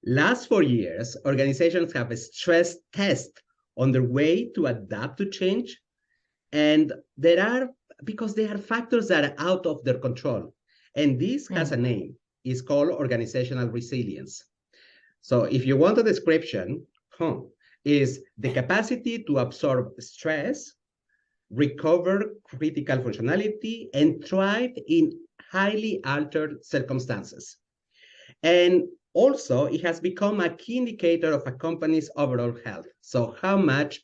Last 4 years, organizations have a stress test on their way to adapt to change. And because there are factors that are out of their control. And this has a name. It's called organizational resilience. So if you want a description, is the capacity to absorb stress, recover critical functionality, and thrive in highly altered circumstances. And also, it has become a key indicator of a company's overall health. So how much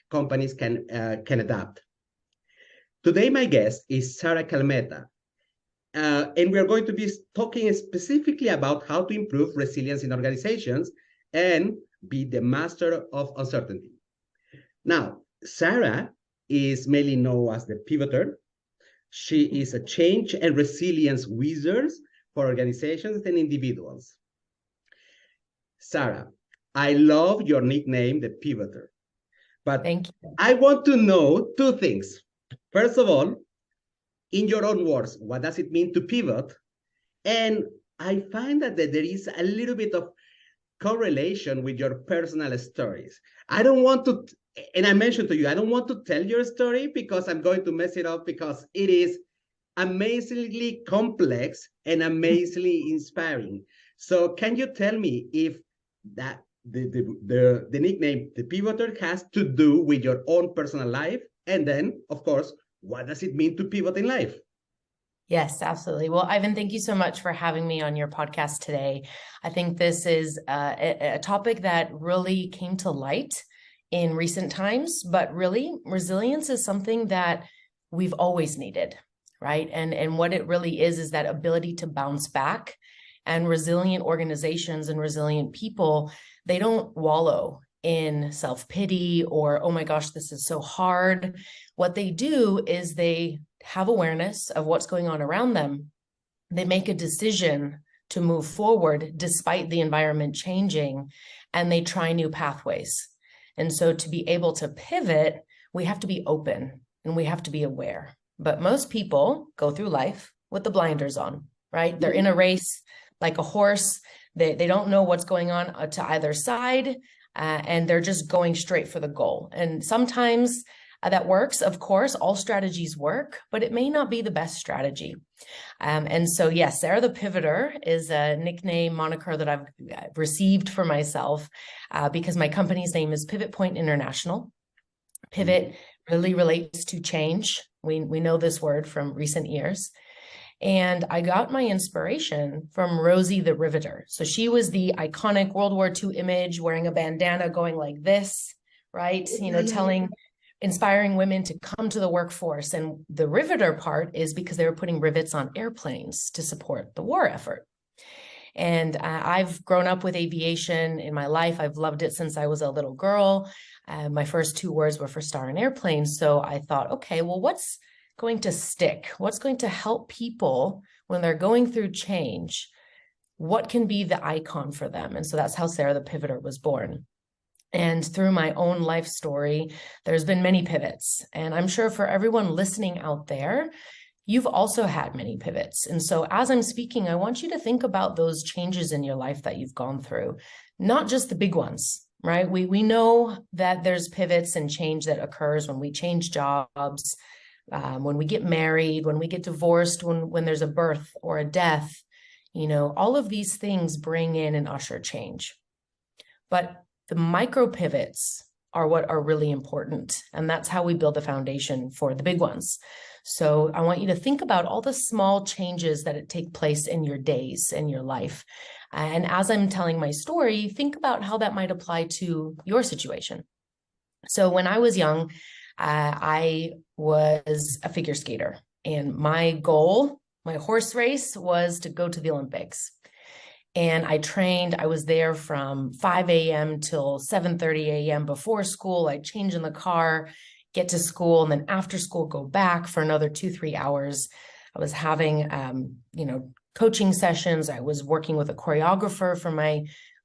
companies can adapt. Today, my guest is Sarah Kalmeta, and we're going to be talking specifically about how to improve resilience in organizations and be the master of uncertainty. Now, Sarah is mainly known as the pivoter. She is a change and resilience wizard for organizations and individuals. Sarah, I love your nickname, the pivoter. But thank you. I want to know two things. First of all, in your own words, what does it mean to pivot? And I find that there is a little bit of correlation with your personal stories. I don't want to, and I mentioned to you, I don't want to tell your story because I'm going to mess it up because it is amazingly complex and amazingly inspiring. So can you tell me if that the nickname, the pivoter, has to do with your own personal life? And then, of course, what does it mean to pivot in life? Yes, absolutely. Well, Ivan, thank you so much for having me on your podcast today. I think this is a topic that really came to light in recent times, but really resilience is something that we've always needed, right? And what it really is that ability to bounce back. And resilient organizations and resilient people, they don't wallow in self-pity or, oh my gosh, this is so hard. What they do is they have awareness of what's going on around them. They make a decision to move forward despite the environment changing, and they try new pathways. And so to be able to pivot, we have to be open and we have to be aware. But most people go through life with the blinders on, right? They're in a race like a horse. They don't know what's going on to either side, and they're just going straight for the goal. And sometimes that works. Of course, all strategies work, but it may not be the best strategy. And so, yes, Sarah the Pivoter is a nickname moniker that I've received for myself because my company's name is Pivot Point International. Pivot really relates to change. We know this word from recent years. And I got my inspiration from Rosie the Riveter. So she was the iconic World War II image wearing a bandana going like this, right? Inspiring women to come to the workforce. And the riveter part is because they were putting rivets on airplanes to support the war effort. And I've grown up with aviation in my life. I've loved it since I was a little girl. My first 2 words were for star and airplane. So I thought, okay, well, what's going to stick? What's going to help people when they're going through change? What can be the icon for them? And so that's how Sarah the Pivoter was born. And through my own life story, there's been many pivots. And I'm sure for everyone listening out there, you've also had many pivots. And so as I'm speaking, I want you to think about those changes in your life that you've gone through, not just the big ones, right? We know that there's pivots and change that occurs when we change jobs, when we get married, when we get divorced, when there's a birth or a death. All of these things bring in and usher change. But the micro pivots are what are really important. And that's how we build the foundation for the big ones. So I want you to think about all the small changes that take place in your days and your life. And as I'm telling my story, think about how that might apply to your situation. So when I was young, I was a figure skater, and my goal, my horse race, was to go to the Olympics. And I trained. I was there from 5 a.m. till 7:30 a.m. before school. I'd change in the car, get to school, and then after school, go back for another 2-3 hours. I was having, coaching sessions. I was working with a choreographer for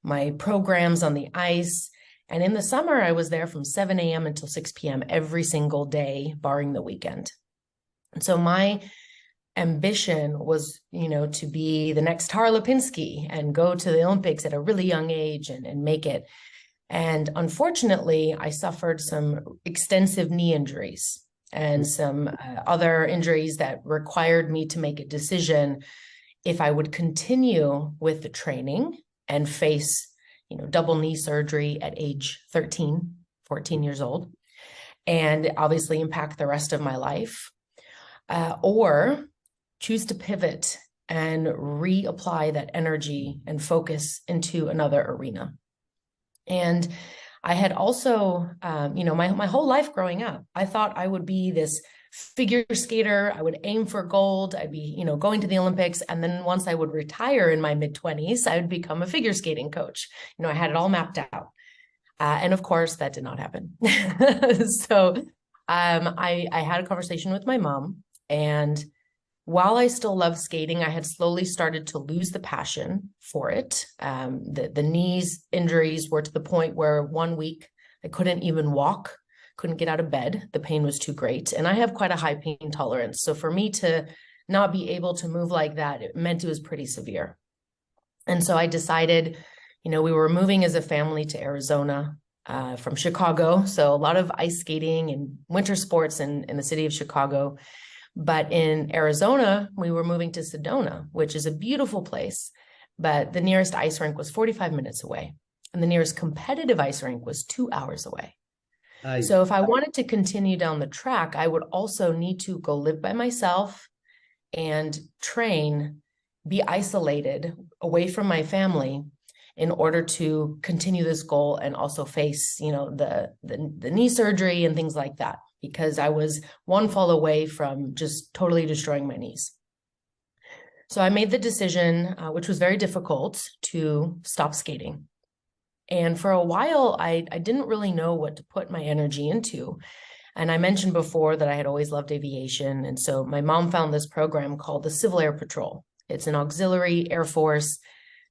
my programs on the ice. And in the summer, I was there from 7 a.m. until 6 p.m. every single day, barring the weekend. And so my ambition was, to be the next Tara Lipinski and go to the Olympics at a really young age and make it. And unfortunately, I suffered some extensive knee injuries and some other injuries that required me to make a decision if I would continue with the training and face, double knee surgery at age 13, 14 years old, and obviously impact the rest of my life, or choose to pivot and reapply that energy and focus into another arena. And I had also, my whole life growing up, I thought I would be this figure skater. I would aim for gold. I'd be, going to the Olympics. And then once I would retire in my mid-20s, I would become a figure skating coach. I had it all mapped out. And of course, that did not happen. So I had a conversation with my mom, and while I still love skating, I had slowly started to lose the passion for it. The knees injuries were to the point where 1 week I couldn't even walk, couldn't get out of bed. The pain was too great. And I have quite a high pain tolerance. So for me to not be able to move like that, it meant it was pretty severe. And so I decided, we were moving as a family to Arizona from Chicago. So a lot of ice skating and winter sports in the city of Chicago. But in Arizona, we were moving to Sedona, which is a beautiful place. But the nearest ice rink was 45 minutes away. And the nearest competitive ice rink was 2 hours away. So if I wanted to continue down the track, I would also need to go live by myself and train, be isolated away from my family in order to continue this goal and also face, the knee surgery and things like that, because I was one fall away from just totally destroying my knees. So I made the decision, which was very difficult, to stop skating. And for a while, I didn't really know what to put my energy into. And I mentioned before that I had always loved aviation. And so my mom found this program called the Civil Air Patrol. It's an auxiliary Air Force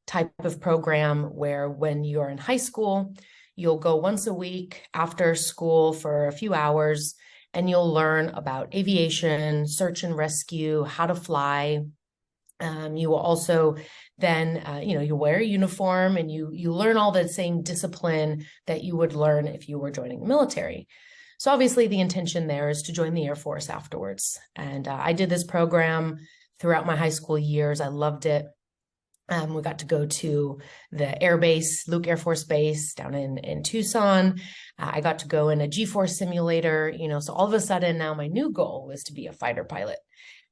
type of program where when you're in high school, you'll go once a week after school for a few hours, and you'll learn about aviation, search and rescue, how to fly. You will also then, you wear a uniform and you learn all the same discipline that you would learn if you were joining the military. So obviously the intention there is to join the Air Force afterwards. And I did this program throughout my high school years. I loved it. We got to go to the air base, Luke Air Force Base down in Tucson. I got to go in a G-force simulator, so all of a sudden now my new goal was to be a fighter pilot.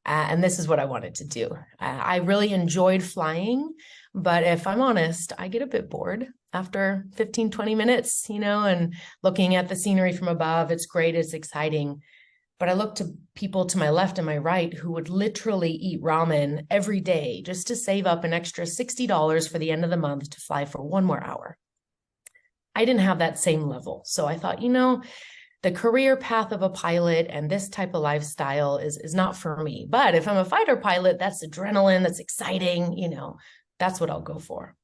And this is what I wanted to do. I really enjoyed flying, but if I'm honest, I get a bit bored after 15, 20 minutes, and looking at the scenery from above. It's great, it's exciting. But I look to people to my left and my right who would literally eat ramen every day just to save up an extra $60 for the end of the month to fly for 1 more hour. I didn't have that same level. So I thought, the career path of a pilot and this type of lifestyle is not for me. But if I'm a fighter pilot, that's adrenaline, that's exciting, that's what I'll go for.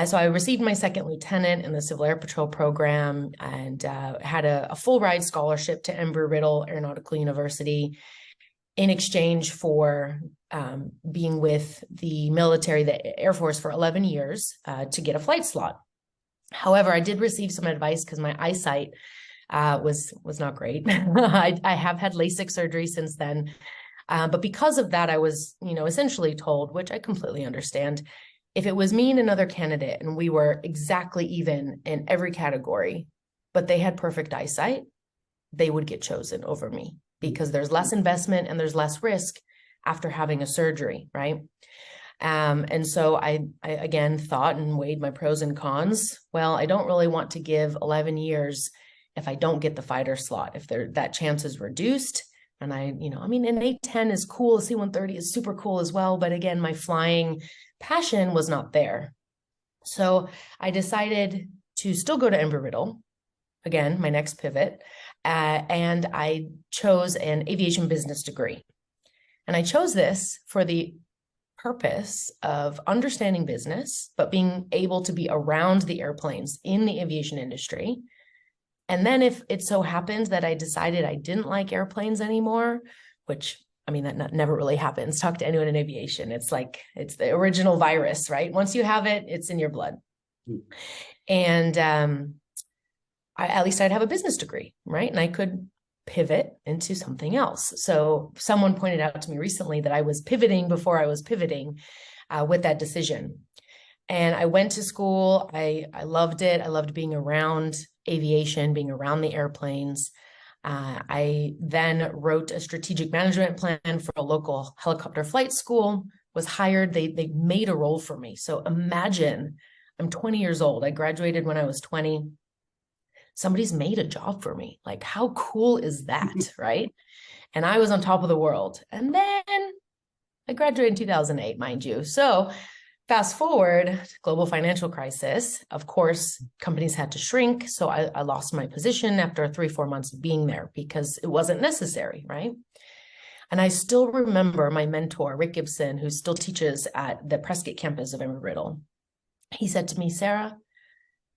So I received my second lieutenant in the Civil Air Patrol program and had a full ride scholarship to Embry-Riddle Aeronautical University in exchange for being with the military, the Air Force, for 11 years to get a flight slot. However, I did receive some advice because my eyesight was not great. I have had LASIK surgery since then. But because of that, I was, essentially told, which I completely understand, if it was me and another candidate and we were exactly even in every category, but they had perfect eyesight, they would get chosen over me because there's less investment and there's less risk after having a surgery, right? And so I again thought and weighed my pros and cons. Well, I don't really want to give 11 years if I don't get the fighter slot, if that chance is reduced. And an A-10 is cool, a C-130 is super cool as well. But again, my flying passion was not there. So I decided to still go to Embry-Riddle, again, my next pivot, and I chose an aviation business degree. And I chose this for the purpose of understanding business, but being able to be around the airplanes in the aviation industry. And then if it so happens that I decided I didn't like airplanes anymore, which I mean, that never really happens. Talk to anyone in aviation. It's like, it's the original virus, right? Once you have it, it's in your blood. And at least I'd have a business degree, right? And I could pivot into something else. So someone pointed out to me recently that I was pivoting before I was pivoting with that decision. And I went to school. I loved it. I loved being around aviation, being around the airplanes. I then wrote a strategic management plan for a local helicopter flight school, was hired. They made a role for me. So imagine, I'm 20 years old. I graduated when I was 20. Somebody's made a job for me. Like, how cool is that, right? And I was on top of the world. And then I graduated in 2008, mind you. So fast forward, global financial crisis. Of course, companies had to shrink. So I lost my position after 3-4 months of being there because it wasn't necessary, right? And I still remember my mentor, Rick Gibson, who still teaches at the Prescott campus of Embry-Riddle. He said to me, Sarah,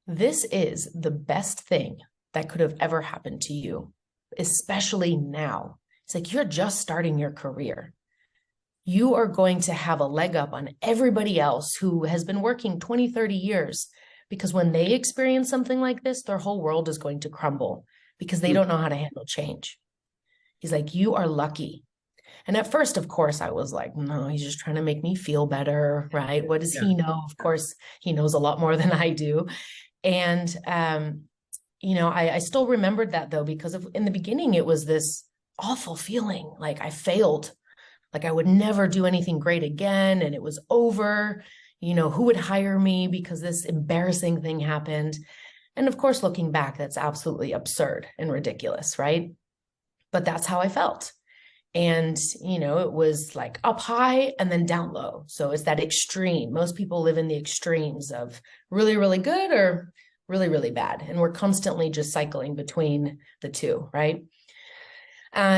this is the best thing that could have ever happened to you, especially now. It's like, you're just starting your career. You are going to have a leg up on everybody else who has been working 20, 30 years, because when they experience something like this, their whole world is going to crumble because they don't know how to handle change. He's like, you are lucky. And at first, of course, I was like, no, he's just trying to make me feel better, right? What does he know? Of course, he knows a lot more than I do. And, I still remembered that though, because in the beginning, it was this awful feeling like I failed, like I would never do anything great again. And it was over, who would hire me because this embarrassing thing happened. And of course, looking back, that's absolutely absurd and ridiculous, right? But that's how I felt. And, it was like up high and then down low. So it's that extreme. Most people live in the extremes of really, really good or really, really bad. And we're constantly just cycling between the two, right?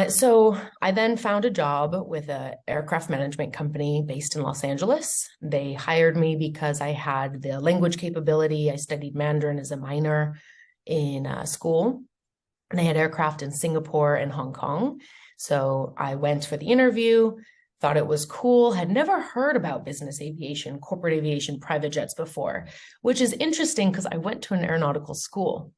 So I then found a job with an aircraft management company based in Los Angeles. They hired me because I had the language capability. I studied Mandarin as a minor in school. And they had aircraft in Singapore and Hong Kong. So I went for the interview, thought it was cool, had never heard about business aviation, corporate aviation, private jets before, which is interesting because I went to an aeronautical school.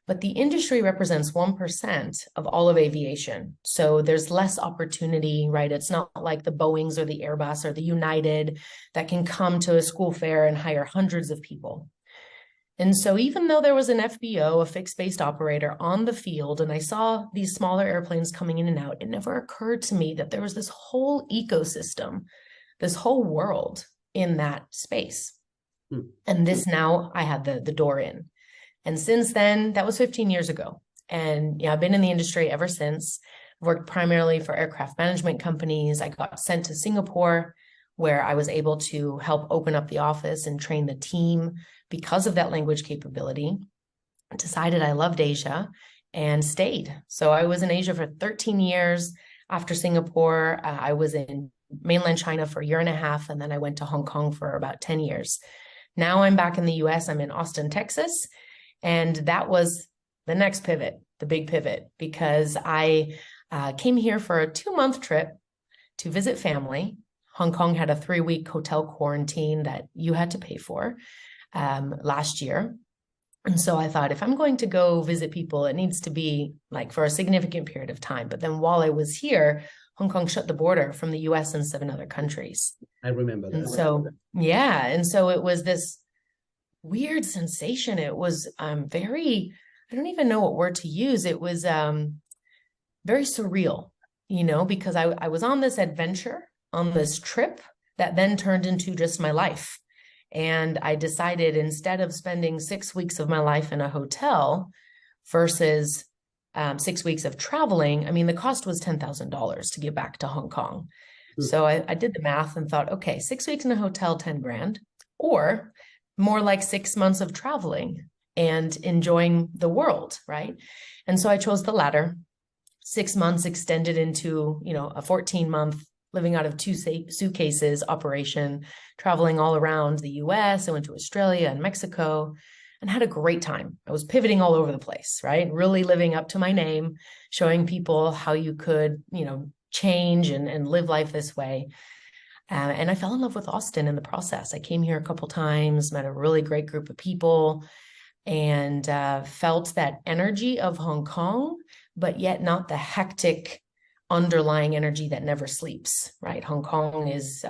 But the industry represents 1% of all of aviation. So there's less opportunity, right? It's not like the Boeings or the Airbus or the United that can come to a school fair and hire hundreds of people. And so even though there was an FBO, a fixed-based operator on the field, and I saw these smaller airplanes coming in and out, it never occurred to me that there was this whole ecosystem, this whole world in that space. And this now I had the door in. And since then, that was 15 years ago. And I've been in the industry ever since. I've worked primarily for aircraft management companies. I got sent to Singapore, where I was able to help open up the office and train the team because of that language capability. I decided I loved Asia and stayed. So I was in Asia for 13 years. After Singapore, I was in mainland China for a year and a half, and then I went to Hong Kong for about 10 years. Now I'm back in the US. I'm in Austin, Texas. And that was the next pivot, the big pivot, because I came here for a 2-month trip to visit family. Hong Kong had a 3-week hotel quarantine that you had to pay for last year. And so I thought, if I'm going to go visit people, it needs to be like for a significant period of time. But then while I was here, Hong Kong shut the border from the US and 7 other countries. I remember that. And so, yeah. And so it was this weird sensation. It was very, I don't even know what word to use. It was very surreal, because I was on this adventure, on this trip that then turned into just my life. And I decided, instead of spending 6 weeks of my life in a hotel versus 6 weeks of traveling, I mean, the cost was $10,000 to get back to Hong Kong. So I did the math and thought, okay, 6 weeks in a hotel, 10 grand, or more like 6 months of traveling and enjoying the world, right? And so I chose the latter. 6 months extended into, a 14-month living out of 2 suitcases operation, traveling all around the US. I went to Australia and Mexico and had a great time. I was pivoting all over the place, right? Really living up to my name, showing people how you could, change and live life this way. And I fell in love with Austin in the process. I came here a couple times, met a really great group of people, and felt that energy of Hong Kong, but yet not the hectic underlying energy that never sleeps, right? Hong Kong is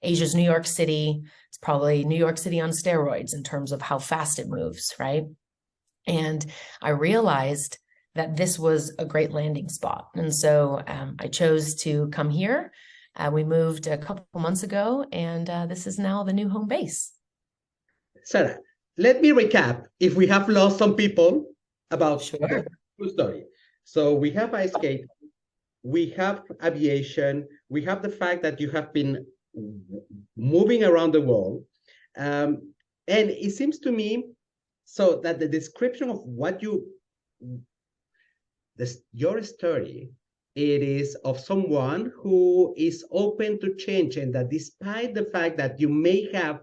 Asia's New York City. It's probably New York City on steroids in terms of how fast it moves, right? And I realized that this was a great landing spot. And so I chose to come here. We moved a couple months ago, and this is now the new home base. Sarah, let me recap if we have lost some people about Sure. the true story. So we have ice skate, we have aviation, we have the fact that you have been moving around the world. And it seems to me so that the description of what your story, it is of someone who is open to change, and that despite the fact that you may have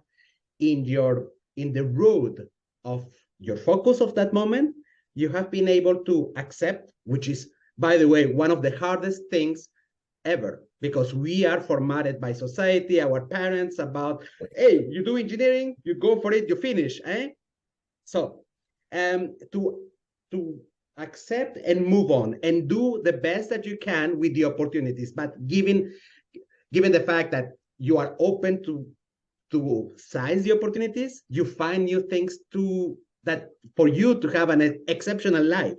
in the road of your focus of that moment, you have been able to accept, which is, by the way, one of the hardest things ever, because we are formatted by society, our parents, about, hey, you do engineering, you go for it, you finish, eh? So to accept and move on and do the best that you can with the opportunities, but given the fact that you are open to size the opportunities, you find new things that for you to have an exceptional life.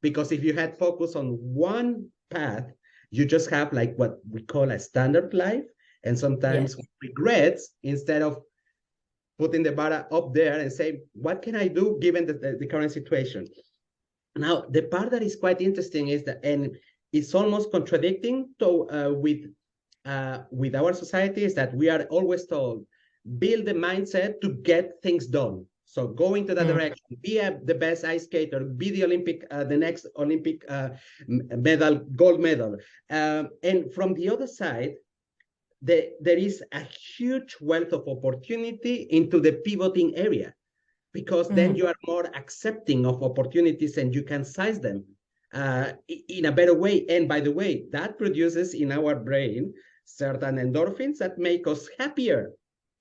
Because if you had focus on one path, you just have like what we call a standard life, and sometimes regrets instead of putting the bar up there and say, what can I do given the current situation? Now, the part that is quite interesting is that, and it's almost contradicting with our society, is that we are always told, build the mindset to get things done. So go into that direction, be the best ice skater, be the next Olympic gold medal. And from the other side, there is a huge wealth of opportunity into the pivoting area, because then you are more accepting of opportunities and you can size them in a better way. And by the way, that produces in our brain certain endorphins that make us happier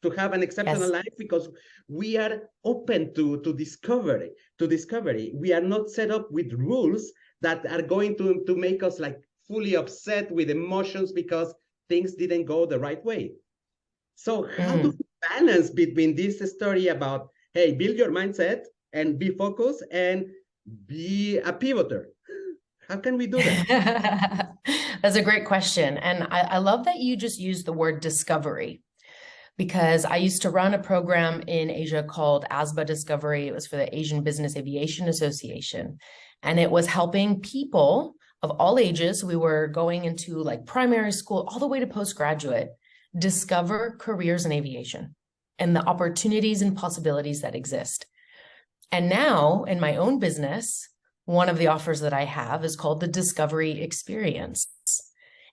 to have an exceptional life, because we are open to discovery. We are not set up with rules that are going to make us like fully upset with emotions because things didn't go the right way. So how do we balance between this story about, hey, build your mindset and be focused and be a pivoter? How can we do that? That's a great question. And I love that you just used the word discovery, because I used to run a program in Asia called ASBA Discovery. It was for the Asian Business Aviation Association. And it was helping people of all ages. We were going into like primary school all the way to postgraduate, discover careers in aviation and the opportunities and possibilities that exist. And now in my own business, one of the offers that I have is called the Discovery Experience.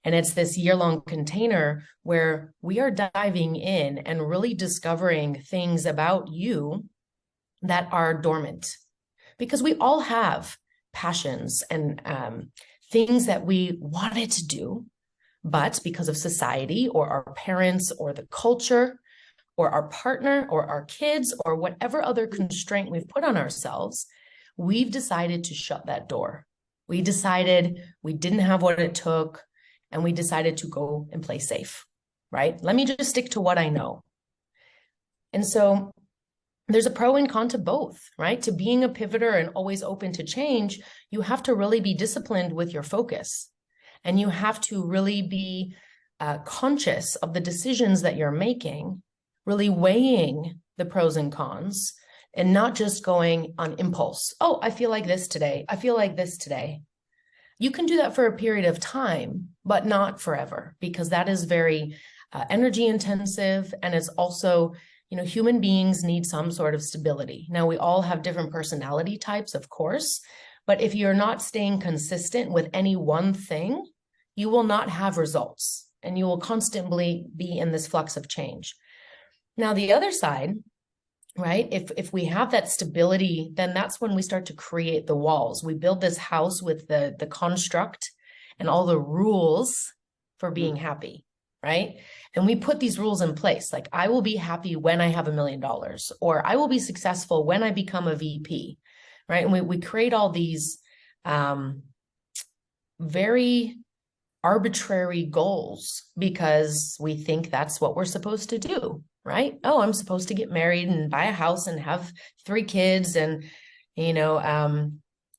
And it's this year-long container where we are diving in and really discovering things about you that are dormant, because we all have passions and things that we wanted to do, but because of society or our parents or the culture or our partner or our kids or whatever other constraint we've put on ourselves, we've decided to shut that door. We decided we didn't have what it took, and we decided to go and play safe, right? Let me just stick to what I know. And so there's a pro and con to both, right? To being a pivoter and always open to change, you have to really be disciplined with your focus. And you have to really be conscious of the decisions that you're making, really weighing the pros and cons, and not just going on impulse. Oh, I feel like this today. I feel like this today. You can do that for a period of time, but not forever, because that is very energy intensive. And it's also, human beings need some sort of stability. Now, we all have different personality types, of course, but if you're not staying consistent with any one thing, you will not have results, and you will constantly be in this flux of change. Now, the other side, right? If we have that stability, then that's when we start to create the walls. We build this house with the construct and all the rules for being happy, right? And we put these rules in place, like I will be happy when I have $1 million, or I will be successful when I become a VP, right? And we create all these very arbitrary goals because we think that's what we're supposed to do, right? Oh, I'm supposed to get married and buy a house and have 3 kids, and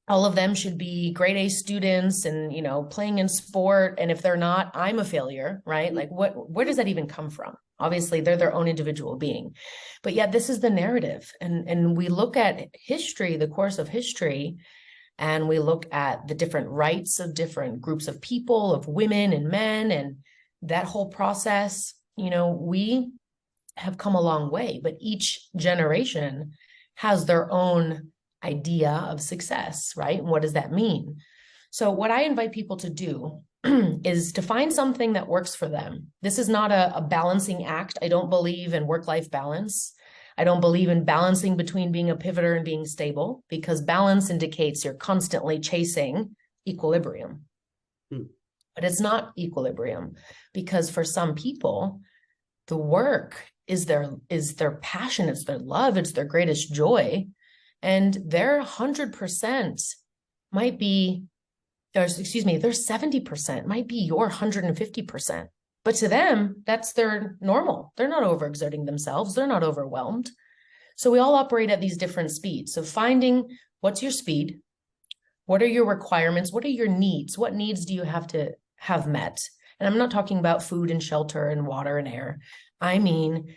all of them should be grade A students and playing in sport, and if they're not, I'm a failure, right? Like where does that even come from? Obviously they're their own individual being, but yet this is the narrative. And we look at history, the course of history, and we look at the different rights of different groups of people, of women and men, and that whole process. We have come a long way, but each generation has their own idea of success, right? And what does that mean? So what I invite people to do is to find something that works for them. This is not a balancing act. I don't believe in work-life balance. I don't believe in balancing between being a pivoter and being stable, because balance indicates you're constantly chasing equilibrium. But it's not equilibrium, because for some people, the work is their passion, it's their love, it's their greatest joy. And their 100% might be, their 70% might be your 150%. But to them, that's their normal. They're not overexerting themselves. They're not overwhelmed. So we all operate at these different speeds. So finding what's your speed, what are your requirements, what are your needs, what needs do you have to have met? And I'm not talking about food and shelter and water and air. I mean,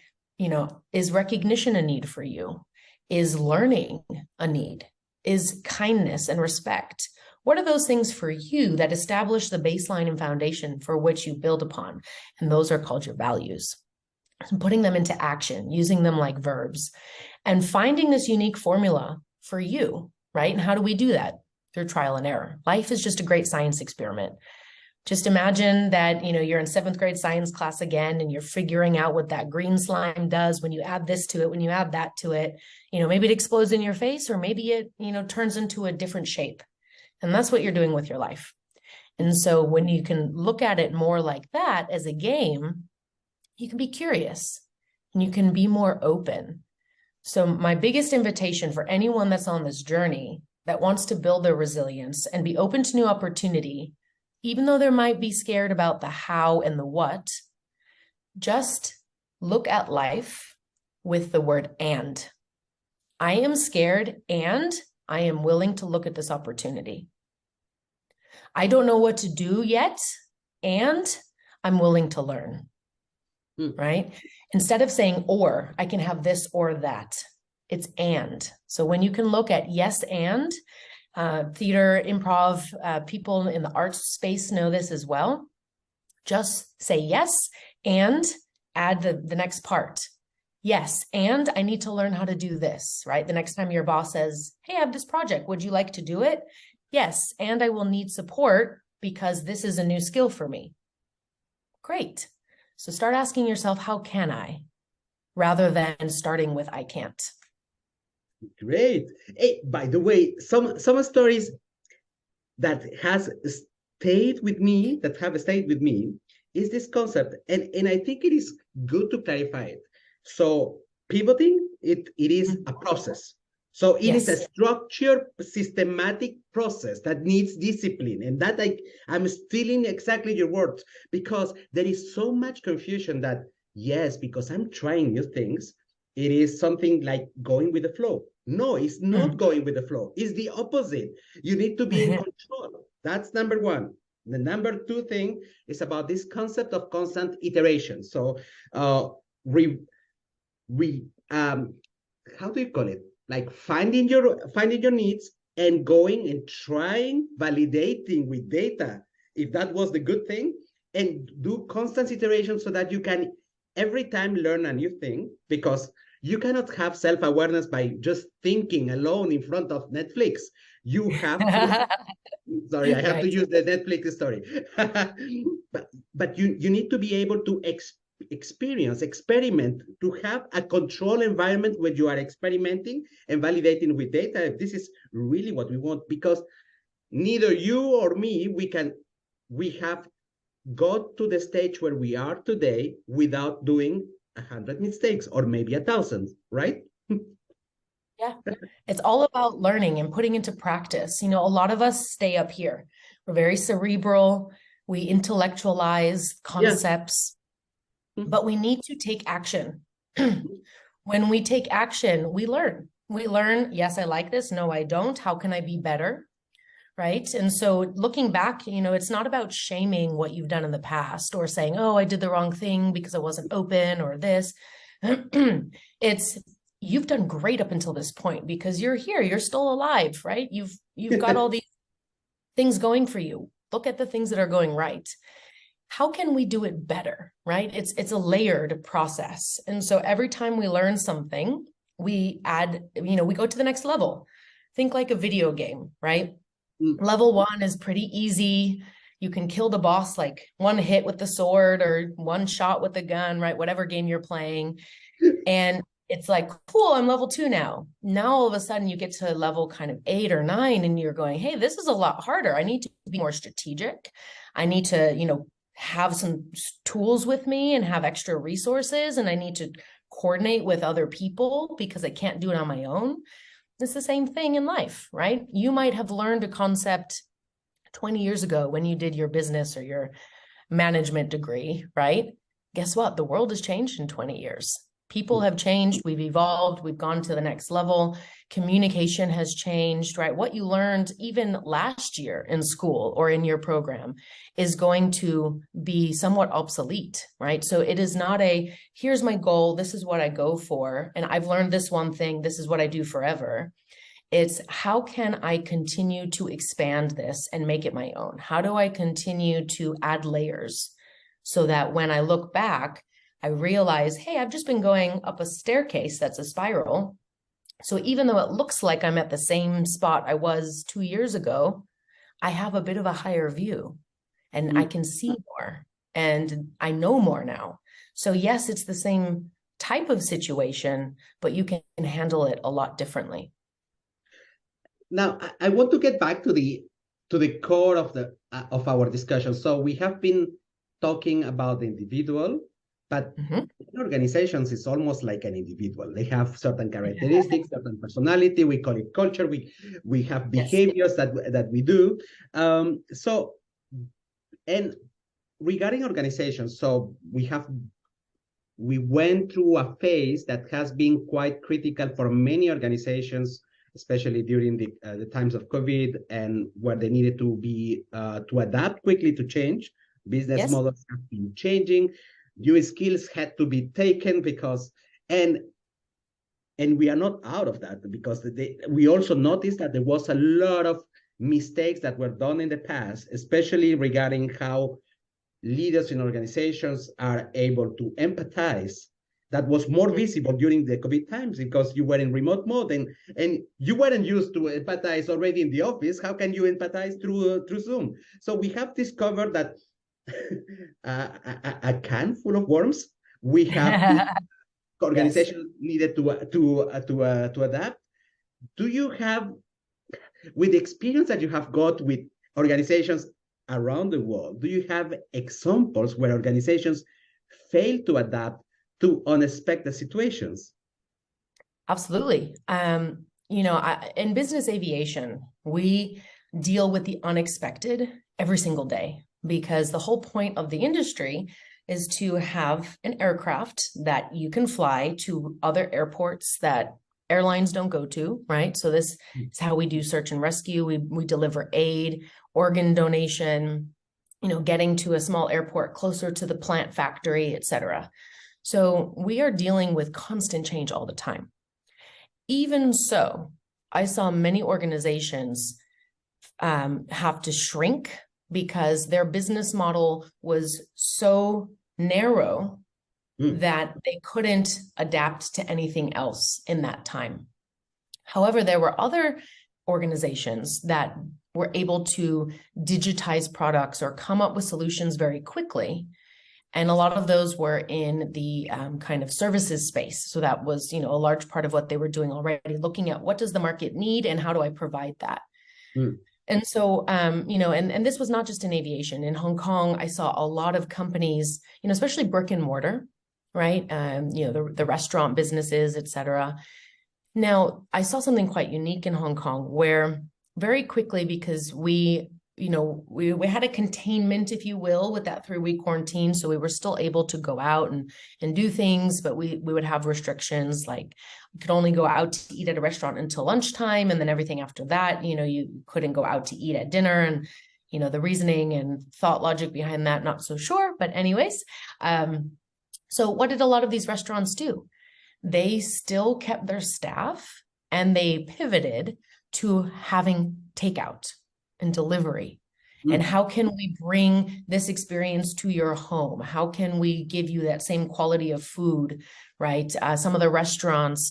is recognition a need for you? Is learning a need? Is kindness and respect? What are those things for you that establish the baseline and foundation for which you build upon? And those are called your values. And putting them into action, using them like verbs, and finding this unique formula for you, right? And how do we do that? Through trial and error. Life is just a great science experiment. Just imagine that, you're in 7th grade science class again, and you're figuring out what that green slime does when you add this to it, when you add that to it. Maybe it explodes in your face, or maybe it, turns into a different shape. And that's what you're doing with your life. And so when you can look at it more like that as a game, you can be curious and you can be more open. So my biggest invitation for anyone that's on this journey that wants to build their resilience and be open to new opportunity, even though they might be scared about the how and the what, just look at life with the word "and." I am scared, and I am willing to look at this opportunity. I don't know what to do yet, and I'm willing to learn, right? Instead of saying or, I can have this or that, it's and. So when you can look at yes and, theater, improv, people in the arts space know this as well. Just say yes and add the next part. Yes, and I need to learn how to do this, right? The next time your boss says, hey, I have this project, would you like to do it? Yes, and I will need support because this is a new skill for me. Great. So start asking yourself, how can I? Rather than starting with I can't. Great. Hey, by the way, some stories that have stayed with me, is this concept. And I think it is good to clarify it. So pivoting, it is a process. So it is a structured, systematic process that needs discipline. And that I'm stealing exactly your words, because there is so much confusion that, yes, because I'm trying new things, it is something like going with the flow. No, it's not going with the flow. It's the opposite. You need to be in control. That's number one. The number two thing is about this concept of constant iteration. So how do you call it? Like finding your needs and going and trying, validating with data if that was the good thing, and do constant iteration so that you can every time learn a new thing, because you cannot have self-awareness by just thinking alone in front of Netflix. You have to, sorry, I have to use the Netflix story. but you need to be able to experiment, to have a control environment where you are experimenting and validating with data if this is really what we want, because neither you or me, we have got to the stage where we are today without doing 100 mistakes or maybe 1,000, right? Yeah. It's all about learning and putting into practice. You know, a lot of us stay up here. We're very cerebral. We intellectualize Yeah. concepts, but we need to take action. When we take action, we learn. We learn, yes, I like this. No, I don't. How can I be better? Right. And so looking back, you know, it's not about shaming what you've done in the past or saying, oh, I did the wrong thing because I wasn't open or this. It's you've done great up until this point because you're here, you're still alive, right? You've got all these things going for you. Look at the things that are going right. How can we do it better, right? It's a layered process. And so every time we learn something, we add, you know, we go to the next level. Think like a video game, right? Level 1 is pretty easy. You can kill the boss like one hit with the sword or one shot with the gun, right? Whatever game you're playing. And it's like, cool, I'm level 2 now. Now all of a sudden you get to level kind of 8 or 9 and you're going, hey, this is a lot harder. I need to be more strategic. I need to, you know, have some tools with me and have extra resources. And I need to coordinate with other people because I can't do it on my own. It's the same thing in life, right? You might have learned a concept 20 years ago when you did your business or your management degree, right? Guess what? The world has changed in 20 years. People have changed. We've evolved. We've gone to the next level. Communication has changed, right? What you learned even last year in school or in your program is going to be somewhat obsolete, right? So it is not a, here's my goal. This is what I go for. And I've learned this one thing. This is what I do forever. It's how can I continue to expand this and make it my own? How do I continue to add layers so that when I look back, I realize, hey, I've just been going up a staircase that's a spiral. So even though it looks like I'm at the same spot I was 2 years ago, I have a bit of a higher view and I can see more and I know more now. So yes, it's the same type of situation, but you can handle it a lot differently. Now, I want to get back to the core of the of our discussion. So we have been talking about the individual, but in organizations, it's almost like an individual. They have certain characteristics, certain personality. We call it culture. We have behaviors that we do. So, and regarding organizations, so we went through a phase that has been quite critical for many organizations, especially during the times of COVID, and where they needed to be to adapt quickly to change. Business models have been changing. New skills had to be taken because, and we are not out of that because we also noticed that there was a lot of mistakes that were done in the past, especially regarding how leaders in organizations are able to empathize. That was more visible during the COVID times because you were in remote mode and you weren't used to empathize already in the office. How can you empathize through Zoom? So we have discovered that a can full of worms. We have organizations needed to adapt. Do you have, with the experience that you have got with organizations around the world, do you have examples where organizations fail to adapt to unexpected situations? Absolutely. You know, in business aviation, we deal with the unexpected every single day because the whole point of the industry is to have an aircraft that you can fly to other airports that airlines don't go to, right? So this is how we do search and rescue. We deliver aid, organ donation, you know, getting to a small airport closer to the plant factory, et cetera. So we are dealing with constant change all the time. Even so, I saw many organizations have to shrink because their business model was so narrow that they couldn't adapt to anything else in that time. However, there were other organizations that were able to digitize products or come up with solutions very quickly. And a lot of those were in the kind of services space. So that was, you know, a large part of what they were doing already, looking at what does the market need and how do I provide that? And so, and this was not just in aviation. In Hong Kong, I saw a lot of companies, especially brick and mortar, right? The restaurant businesses, et cetera. Now, I saw something quite unique in Hong Kong where very quickly, because we had a containment, if you will, with that 3-week quarantine. So we were still able to go out and do things, but we would have restrictions, like we could only go out to eat at a restaurant until lunchtime. And then everything after that, you couldn't go out to eat at dinner. And, the reasoning and thought logic behind that, not so sure. But anyways, so what did a lot of these restaurants do? They still kept their staff and they pivoted to having takeout and delivery. And how can we bring this experience to your home? How can we give you that same quality of food, right? Some of the restaurants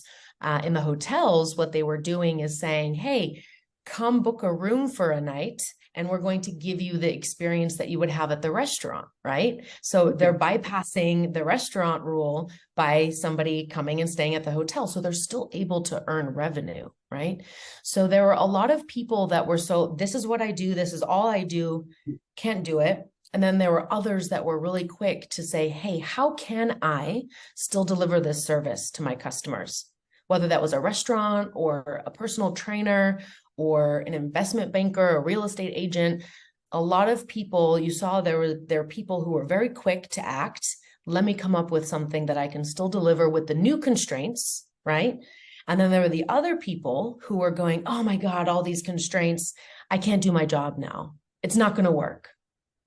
in the hotels, what they were doing is saying, hey, come book a room for a night and we're going to give you the experience that you would have at the restaurant, right? So they're bypassing the restaurant rule by somebody coming and staying at the hotel. So they're still able to earn revenue, right? So there were a lot of people that were, so this is what I do, this is all I do, can't do it. And then there were others that were really quick to say, hey, how can I still deliver this service to my customers? Whether that was a restaurant or a personal trainer or an investment banker, a real estate agent, a lot of people, you saw there were people who were very quick to act. Let me come up with something that I can still deliver with the new constraints, right? And then there were the other people who were going, oh my God, all these constraints, I can't do my job now. It's not going to work.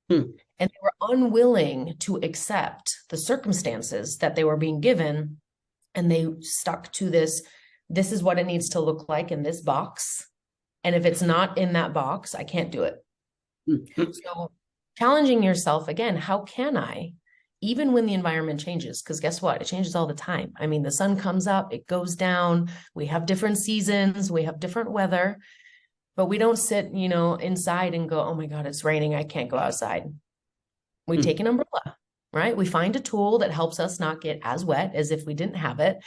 And they were unwilling to accept the circumstances that they were being given. And they stuck to this is what it needs to look like in this box. And if it's not in that box, I can't do it. So challenging yourself again, how can I, even when the environment changes, because guess what? It changes all the time. I mean, the sun comes up, it goes down. We have different seasons, we have different weather, but we don't sit, inside and go, oh my God, it's raining, I can't go outside. We take an umbrella, right? We find a tool that helps us not get as wet as if we didn't have it.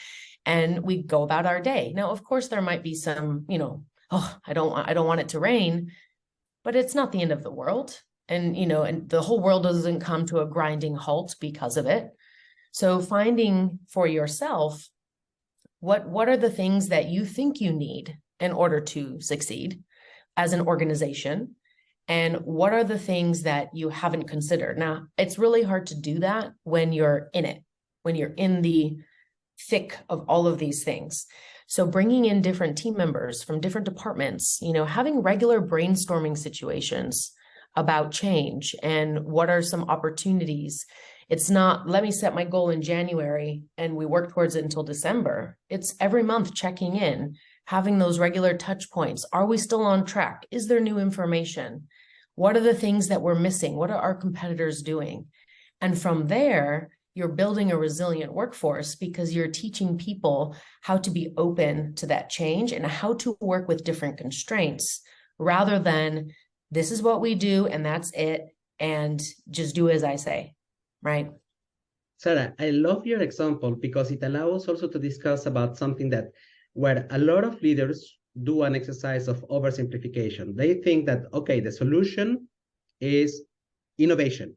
And we go about our day. Now, of course, there might be some, oh, I don't want it to rain, but it's not the end of the world. And, and the whole world doesn't come to a grinding halt because of it. So finding for yourself, what are the things that you think you need in order to succeed as an organization? And what are the things that you haven't considered? Now, it's really hard to do that when you're in it, when you're in the thick of all of these things. So bringing in different team members from different departments, having regular brainstorming situations about change and what are some opportunities. It's not, let me set my goal in January and we work towards it until December. It's every month checking in, having those regular touch points. Are we still on track? Is there new information? What are the things that we're missing? What are our competitors doing? And from there, you're building a resilient workforce because you're teaching people how to be open to that change and how to work with different constraints rather than this is what we do and that's it and just do as I say, right? Sarah, I love your example because it allows us also to discuss about something that where a lot of leaders do an exercise of oversimplification. They think that, okay, the solution is innovation.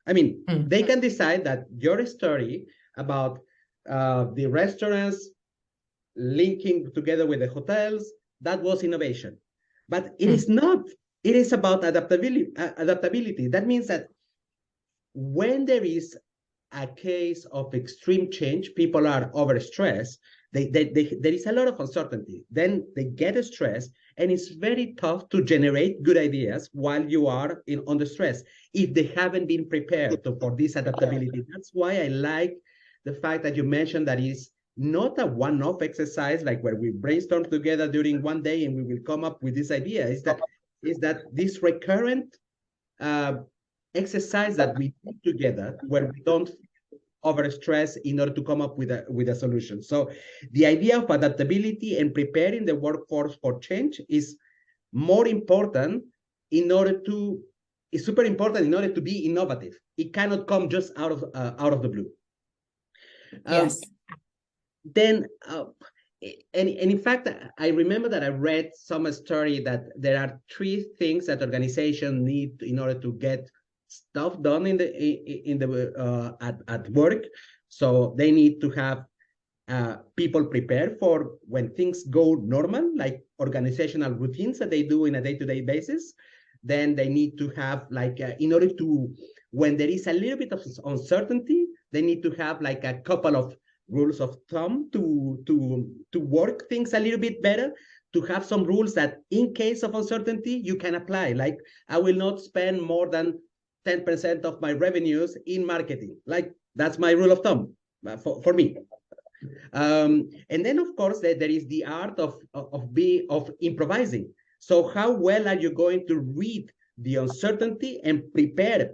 I mean, they can decide that your story about the restaurants linking together with the hotels, that was innovation. But it is not. It is about adaptability. That means that when there is a case of extreme change, people are overstressed. There is a lot of uncertainty. Then they get stressed, and it's very tough to generate good ideas while you are under stress if they haven't been prepared for this adaptability. That's why I like the fact that you mentioned that it's not a one-off exercise, like where we brainstorm together during one day and we will come up with this idea. Is that this recurrent exercise that we do together, where we don't overstress in order to come up with a solution. So the idea of adaptability and preparing the workforce for change is more important is super important in order to be innovative. It cannot come just out of the blue. Yes. Then and in fact, I remember that I read some story that there are three things that organizations need in order to get stuff done at work. So they need to have people prepared for when things go normal, like organizational routines that they do in a day-to-day basis. Then they need to have like, in order to, when there is a little bit of uncertainty, they need to have like a couple of rules of thumb to work things a little bit better, to have some rules that in case of uncertainty, you can apply. Like, I will not spend more than 10% of my revenues in marketing. Like, that's my rule of thumb for me. And then, of course, there is the art of improvising. So how well are you going to read the uncertainty and prepare,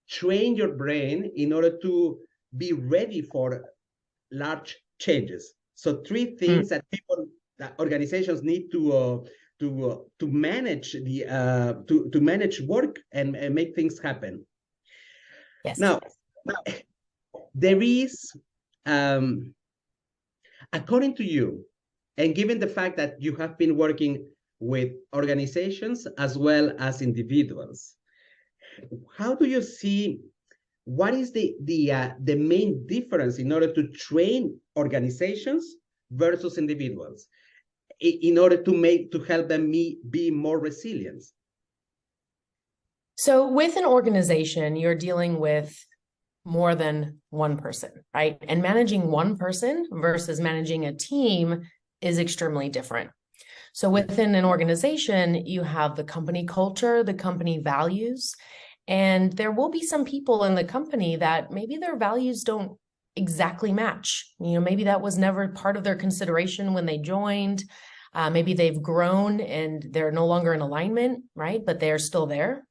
train your brain in order to be ready for large changes? So three things that organizations need to manage to manage work and make things happen. Yes. Now there is, according to you, and given the fact that you have been working with organizations as well as individuals, how do you see, what is the main difference in order to train organizations versus individuals in order to help them be more resilient? So with an organization, you're dealing with more than one person, right? And managing one person versus managing a team is extremely different. So within an organization, you have the company culture, the company values, and there will be some people in the company that maybe their values don't exactly match. Maybe that was never part of their consideration when they joined. Maybe they've grown and they're no longer in alignment, right? But they're still there.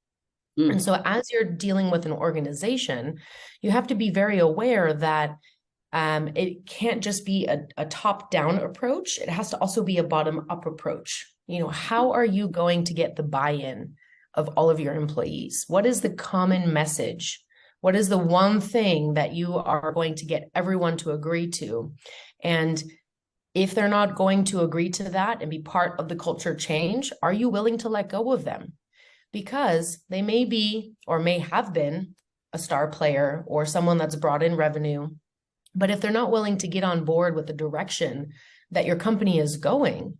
And so as you're dealing with an organization, you have to be very aware that it can't just be a top-down approach. It has to also be a bottom-up approach. How are you going to get the buy-in of all of your employees? What is the common message? What is the one thing that you are going to get everyone to agree to? And if they're not going to agree to that and be part of the culture change, are you willing to let go of them? Because they may be or may have been a star player or someone that's brought in revenue. But if they're not willing to get on board with the direction that your company is going,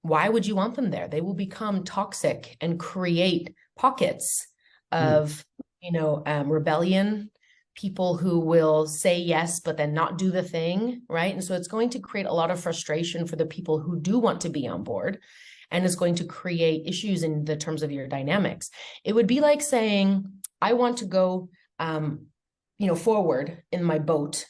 why would you want them there? They will become toxic and create pockets of, rebellion, people who will say yes, but then not do the thing, right? And so it's going to create a lot of frustration for the people who do want to be on board, and is going to create issues in the terms of your dynamics. It would be like saying, I want to go, forward in my boat,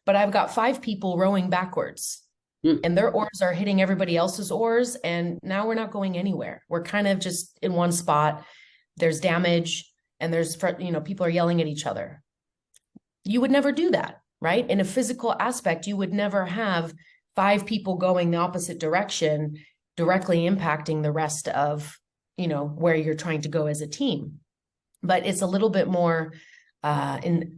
but I've got 5 people rowing backwards and their oars are hitting everybody else's oars. And now we're not going anywhere. We're kind of just in one spot. There's damage and there's, people are yelling at each other. You would never do that, right? In a physical aspect, you would never have 5 people going the opposite direction, directly impacting the rest of, where you're trying to go as a team. But it's a little bit more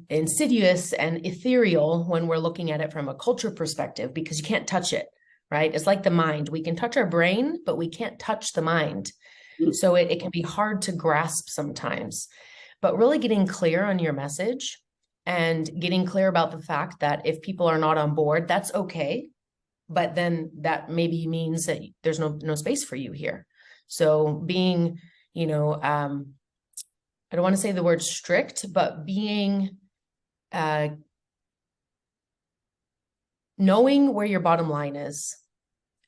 insidious and ethereal when we're looking at it from a culture perspective, because you can't touch it, right? It's like the mind. We can touch our brain, but we can't touch the mind. So it can be hard to grasp sometimes. But really getting clear on your message and getting clear about the fact that if people are not on board, that's okay. But then that maybe means that there's no space for you here. So being, I don't want to say the word strict, but being, knowing where your bottom line is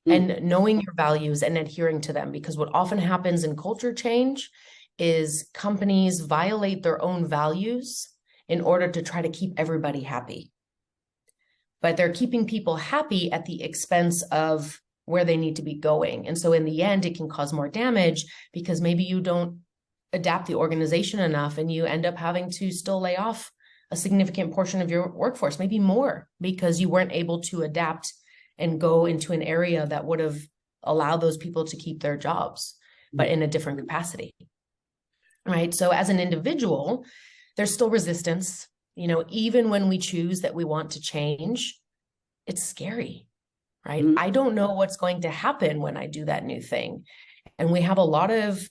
and knowing your values and adhering to them. Because what often happens in culture change is companies violate their own values in order to try to keep everybody happy. But they're keeping people happy at the expense of where they need to be going. And so in the end, it can cause more damage because maybe you don't adapt the organization enough and you end up having to still lay off a significant portion of your workforce, maybe more, because you weren't able to adapt and go into an area that would have allowed those people to keep their jobs, but in a different capacity, right? So as an individual, there's still resistance. Even when we choose that we want to change, it's scary. right? I don't know what's going to happen when I do that new thing. And we have a lot of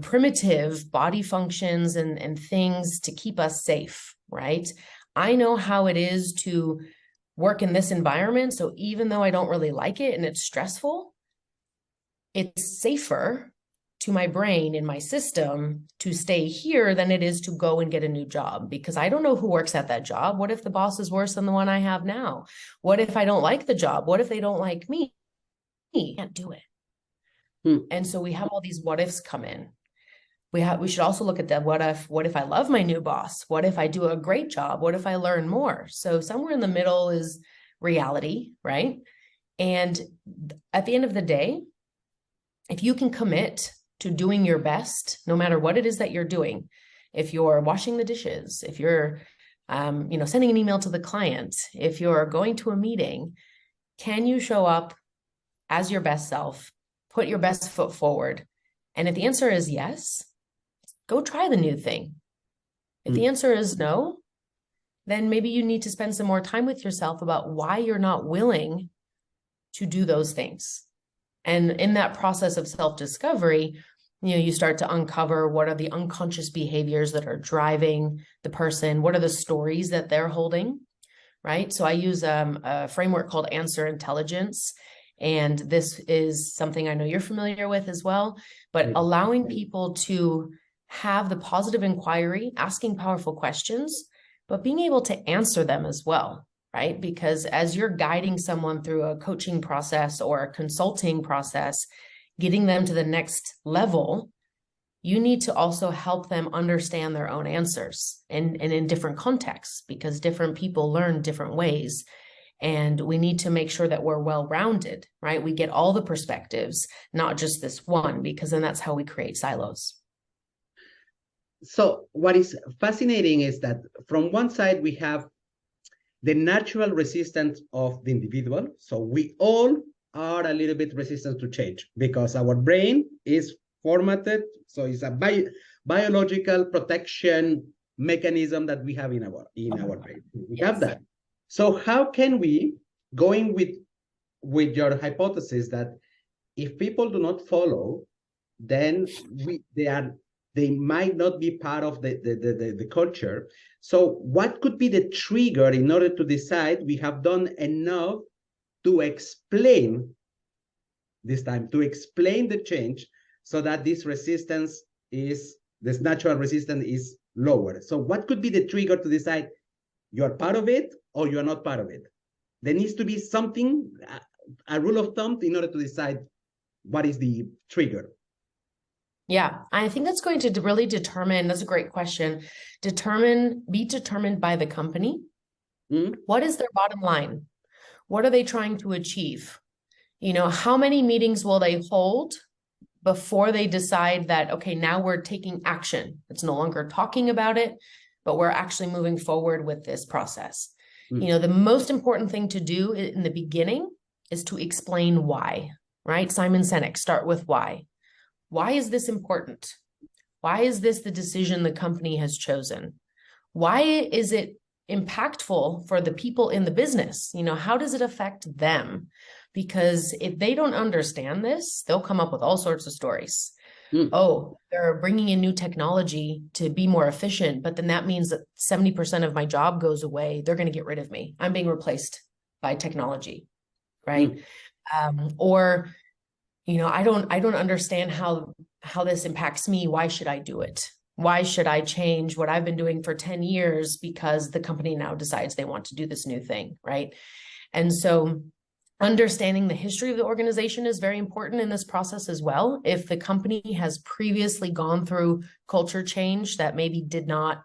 primitive body functions and things to keep us safe, right? I know how it is to work in this environment. So even though I don't really like it and it's stressful, it's safer to my brain in my system to stay here than it is to go and get a new job, because I don't know who works at that job. What if the boss is worse than the one I have now? What if I don't like the job? What if they don't like me? I can't do it. And so we have all these what ifs come in. We should also look at the what if I love my new boss? What if I do a great job? What if I learn more? So somewhere in the middle is reality, right? And at the end of the day, if you can commit to doing your best, no matter what it is that you're doing, if you're washing the dishes, if you're sending an email to the client, if you're going to a meeting, can you show up as your best self, put your best foot forward? And if the answer is yes, go try the new thing. If the answer is no, then maybe you need to spend some more time with yourself about why you're not willing to do those things. And in that process of self-discovery, you start to uncover what are the unconscious behaviors that are driving the person, what are the stories that they're holding, right? So I use a framework called Answer Intelligence. And this is something I know you're familiar with as well, but allowing people to have the positive inquiry, asking powerful questions, but being able to answer them as well, right? Because as you're guiding someone through a coaching process or a consulting process, getting them to the next level, you need to also help them understand their own answers and in different contexts, because different people learn different ways. And we need to make sure that we're well-rounded, right? We get all the perspectives, not just this one, because then that's how we create silos. So what is fascinating is that from one side, we have the natural resistance of the individual. So we all are a little bit resistant to change because our brain is formatted. So it's a biological protection mechanism that we have in our brain. We have that. So how can we, going with your hypothesis that if people do not follow, then they might not be part of the culture. So what could be the trigger in order to decide we have done enough to explain the change so that this natural resistance is lower? So what could be the trigger to decide you're part of it or you're not part of it? There needs to be something, a rule of thumb in order to decide what is the trigger. Yeah, I think that's going to really determine, that's a great question, be determined by the company. What is their bottom line? What are they trying to achieve? How many meetings will they hold before they decide that, okay, now we're taking action. It's no longer talking about it, but we're actually moving forward with this process. The most important thing to do in the beginning is to explain why, right? Simon Sinek, start with why. Why is this important? Why is this the decision the company has chosen? Why is it impactful for the people in the business? How does it affect them? Because if they don't understand this, they'll come up with all sorts of stories. Oh, they're bringing in new technology to be more efficient, but then that means that 70% of my job goes away. They're going to get rid of me. I'm being replaced by technology, right? Or I don't understand how this impacts me. Why should I do it? Why should I change what I've been doing for 10 years because the company now decides they want to do this new thing, right? And so understanding the history of the organization is very important in this process as well. If the company has previously gone through culture change that maybe did not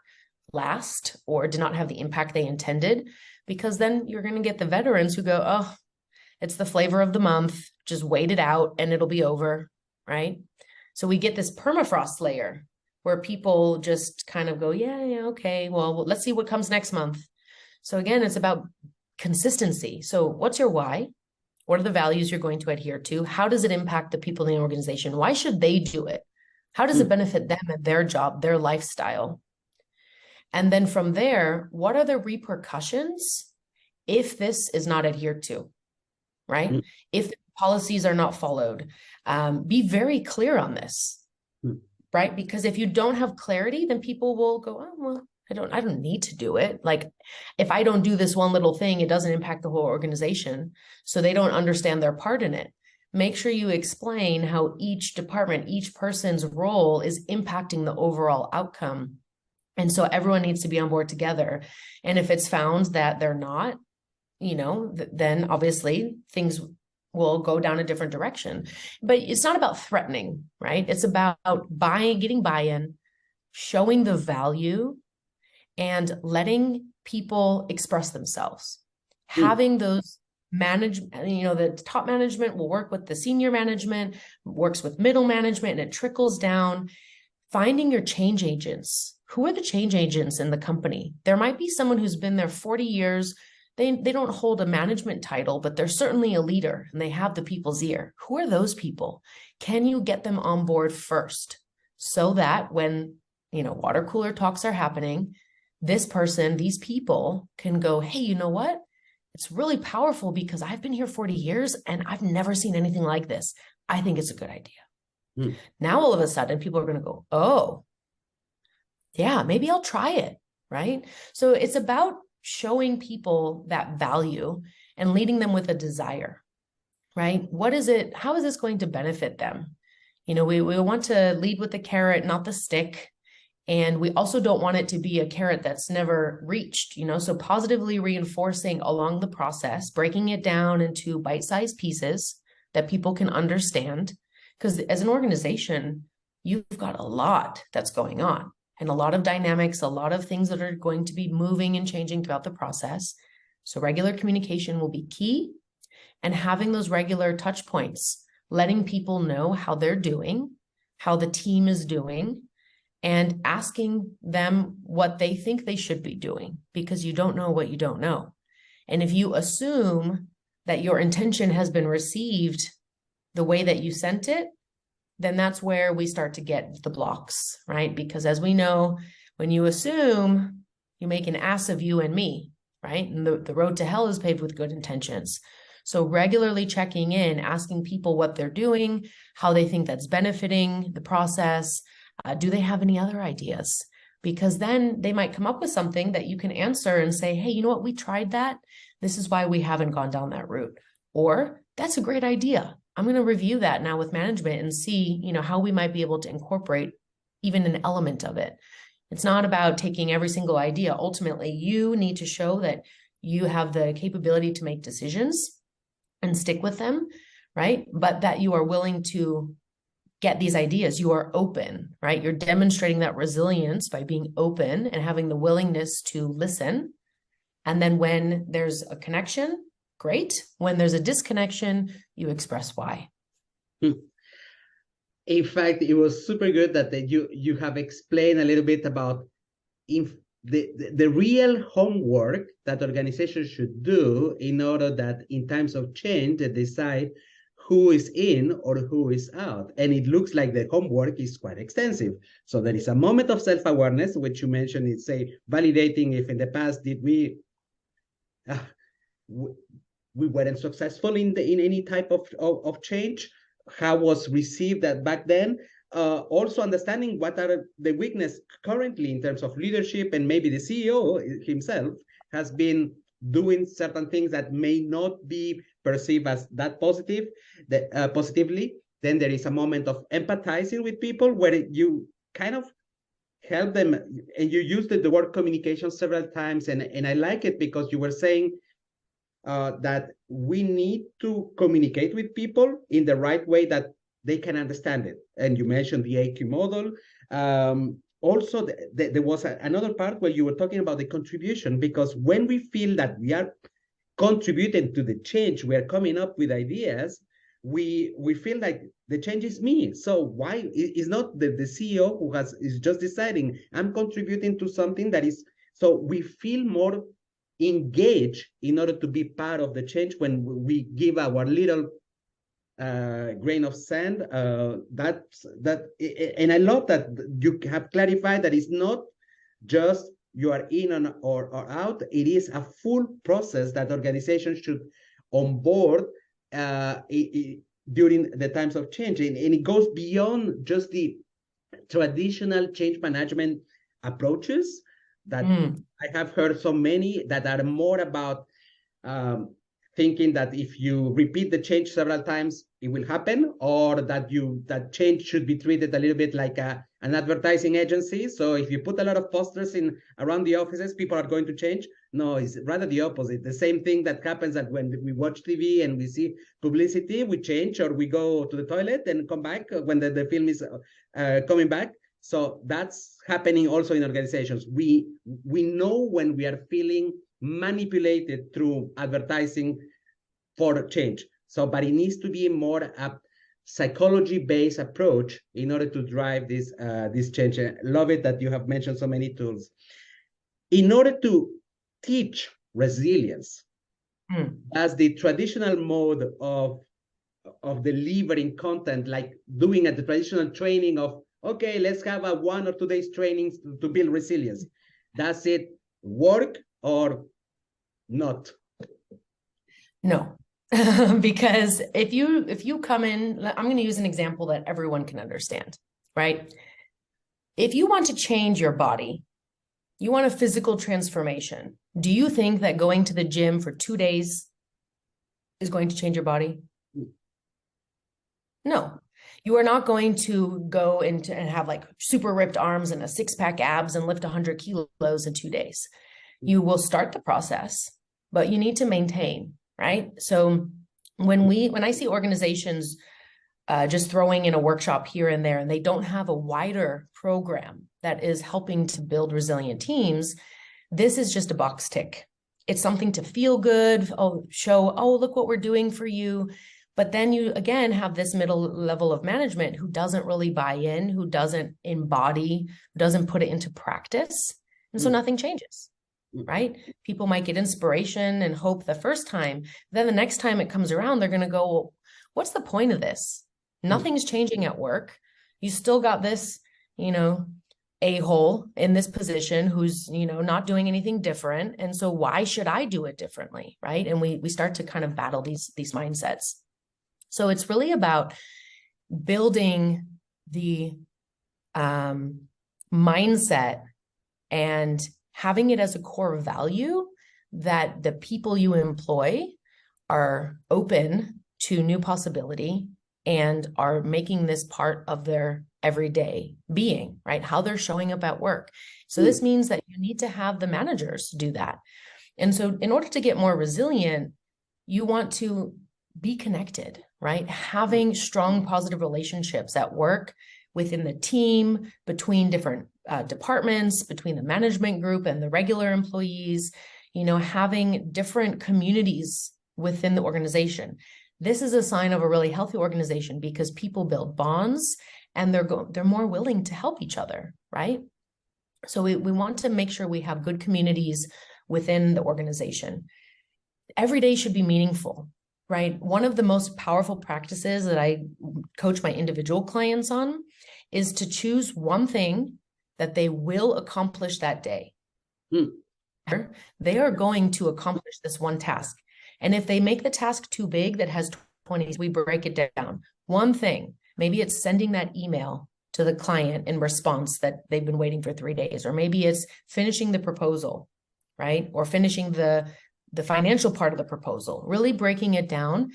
last or did not have the impact they intended, because then you're going to get the veterans who go, oh, it's the flavor of the month, just wait it out and it'll be over, right? So we get this permafrost layer where people just kind of go, yeah, okay, well, let's see what comes next month. So again, it's about consistency. So what's your why? What are the values you're going to adhere to? How does it impact the people in the organization? Why should they do it? How does it benefit them and their job, their lifestyle? And then from there, what are the repercussions if this is not adhered to? right? Mm. If the policies are not followed, be very clear on this, right? Because if you don't have clarity, then people will go, oh, well, I don't need to do it. Like if I don't do this one little thing, it doesn't impact the whole organization. So they don't understand their part in it. Make sure you explain how each department, each person's role is impacting the overall outcome. And so everyone needs to be on board together. And if it's found that they're not, then obviously things will go down a different direction. But it's not about threatening, right? It's about getting buy-in, showing the value, and letting people express themselves. Having those the top management will work with the senior management, works with middle management, and it trickles down. Finding your change agents. Who are the change agents in the company? There might be someone who's been there 40 years. They don't hold a management title, but they're certainly a leader and they have the people's ear. Who are those people? Can you get them on board first so that when, water cooler talks are happening, this person, these people can go, hey, you know what? It's really powerful because I've been here 40 years and I've never seen anything like this. I think it's a good idea. Now, all of a sudden, people are going to go, oh, yeah, maybe I'll try it, right? So it's about showing people that value and leading them with a desire, right? What is it? How is this going to benefit them? We want to lead with the carrot, not the stick. And we also don't want it to be a carrot that's never reached, so positively reinforcing along the process, breaking it down into bite-sized pieces that people can understand. Because as an organization, you've got a lot that's going on and a lot of dynamics, a lot of things that are going to be moving and changing throughout the process. So regular communication will be key, and having those regular touch points, letting people know how they're doing, how the team is doing, and asking them what they think they should be doing, because you don't know what you don't know. And if you assume that your intention has been received the way that you sent it, then that's where we start to get the blocks, right? Because as we know, when you assume, you make an ass of you and me, right? And the road to hell is paved with good intentions. So regularly checking in, asking people what they're doing, how they think that's benefiting the process. Do they have any other ideas? Because then they might come up with something that you can answer and say, hey, you know what? We tried that. This is why we haven't gone down that route. Or that's a great idea. I'm going to review that now with management and see, how we might be able to incorporate even an element of it. It's not about taking every single idea. Ultimately, you need to show that you have the capability to make decisions and stick with them, right? But that you are willing to get these ideas. You are open, right? You're demonstrating that resilience by being open and having the willingness to listen. And then when there's a connection, great. When there's a disconnection, you express why. In fact, it was super good that you have explained a little bit about the real homework that organizations should do in order that in times of change, they decide who is in or who is out. And it looks like the homework is quite extensive. So there is a moment of self-awareness, which you mentioned, is say validating if in the past did we weren't successful in any type of change, how was received that back then. Also understanding what are the weaknesses currently in terms of leadership, and maybe the CEO himself has been doing certain things that may not be perceived as that positively. Then there is a moment of empathizing with people where you kind of help them, and you used the word communication several times, and I like it because you were saying that we need to communicate with people in the right way that they can understand it. And you mentioned the AQ model. Also, there was another part where you were talking about the contribution, because when we feel that we are contributing to the change, we are coming up with ideas, we feel like the change is me. So why is not the CEO who is just deciding I'm contributing to something that is, so we feel more engaged in order to be part of the change when we give our little grain of sand. And I love that you have clarified that it's not just you are in or out. It is a full process that organizations should onboard during the times of change. And it goes beyond just the traditional change management approaches that I have heard so many that are more about thinking that if you repeat the change several times, it will happen, or that change should be treated a little bit like an advertising agency. So if you put a lot of posters in around the offices, people are going to change. No, it's rather the opposite. The same thing that happens that when we watch TV and we see publicity, we change, or we go to the toilet and come back when the film is coming back. So that's happening also in organizations. We know when we are feeling manipulated through advertising for change. So, but it needs to be more a psychology-based approach in order to drive this change. I love it that you have mentioned so many tools. In order to teach resilience, as the traditional mode of delivering content, like doing the traditional training of, okay, let's have a 1 or 2 days training to build resilience. Does it work or not? No, because if you come in, I'm going to use an example that everyone can understand, right? If you want to change your body, you want a physical transformation. Do you think that going to the gym for 2 days is going to change your body? No. You are not going to go into and have like super ripped arms and a 6-pack abs and lift 100 kilos in 2 days. You will start the process, but you need to maintain, right? So when I see organizations just throwing in a workshop here and there, and they don't have a wider program that is helping to build resilient teams, this is just a box tick. It's something to feel good, show, oh, look what we're doing for you. But then you, again, have this middle level of management who doesn't really buy in, who doesn't embody, who doesn't put it into practice. And so nothing changes, right? People might get inspiration and hope the first time. Then the next time it comes around, they're going to go, well, what's the point of this? Nothing's changing at work. You still got this, a-hole in this position who's, not doing anything different. And so why should I do it differently, right? And we start to kind of battle these mindsets. So it's really about building the mindset and having it as a core value that the people you employ are open to new possibility and are making this part of their everyday being, right? How they're showing up at work. So this means that you need to have the managers do that. And so in order to get more resilient, you want to be connected, right? Having strong, positive relationships at work, within the team, between different departments, between the management group and the regular employees, having different communities within the organization. This is a sign of a really healthy organization because people build bonds and they're more willing to help each other, right? So we want to make sure we have good communities within the organization. Every day should be meaningful, right? One of the most powerful practices that I coach my individual clients on is to choose one thing that they will accomplish that day. They are going to accomplish this one task. And if they make the task too big that has 20, we break it down. One thing, maybe it's sending that email to the client in response that they've been waiting for 3 days, or maybe it's finishing the proposal, right? Or finishing the financial part of the proposal, really breaking it down,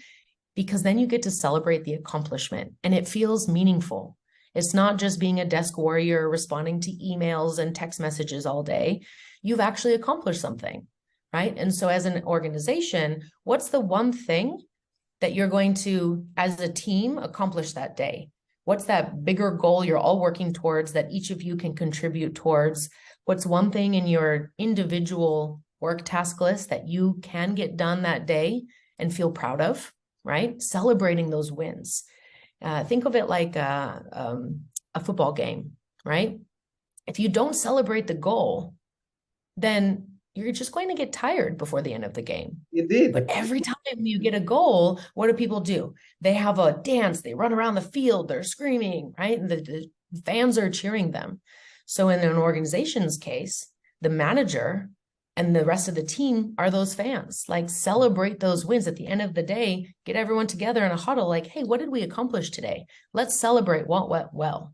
because then you get to celebrate the accomplishment and it feels meaningful. It's not just being a desk warrior responding to emails and text messages all day. You've actually accomplished something, right? And so as an organization, what's the one thing that you're going to, as a team, accomplish that day? What's that bigger goal you're all working towards that each of you can contribute towards? What's one thing in your individual work task list that you can get done that day and feel proud of, right? Celebrating those wins. Think of it like a football game, right? If you don't celebrate the goal, then you're just going to get tired before the end of the game. Indeed. But every time you get a goal, what do people do? They have a dance, they run around the field, they're screaming, right? And the fans are cheering them. So in an organization's case, the manager And the rest of the team are those fans. Like, celebrate those wins. At the end of the day, get everyone together in a huddle like, hey, what did we accomplish today? Let's celebrate what went well,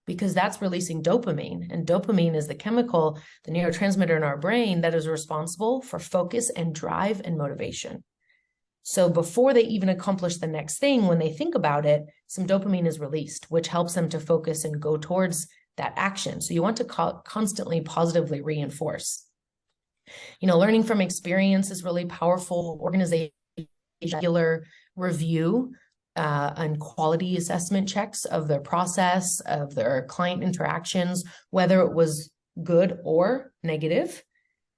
because that's releasing dopamine. And dopamine is the chemical, the neurotransmitter in our brain that is responsible for focus and drive and motivation. So before they even accomplish the next thing, when they think about it, some dopamine is released, which helps them to focus and go towards that action. So you want to constantly positively reinforce. Learning from experience is really powerful. Organization, regular review and quality assessment checks of their process, of their client interactions, whether it was good or negative.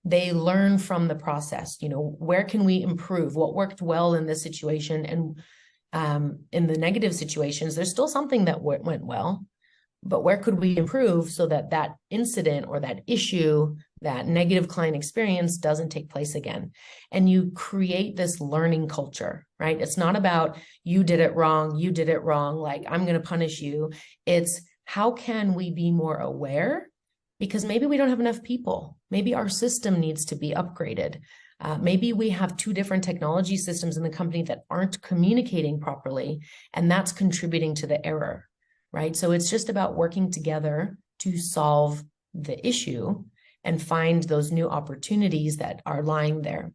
They learn from the process. Where can we improve? What worked well in this situation? And in the negative situations, there's still something that went well, but where could we improve so that that incident or that issue, that negative client experience doesn't take place again? And you create this learning culture, right? It's not about you did it wrong, like I'm going to punish you. It's how can we be more aware? Because maybe we don't have enough people. Maybe our system needs to be upgraded. Maybe we have two different technology systems in the company that aren't communicating properly, and that's contributing to the error, right? So it's just about working together to solve the issue and find those new opportunities that are lying there.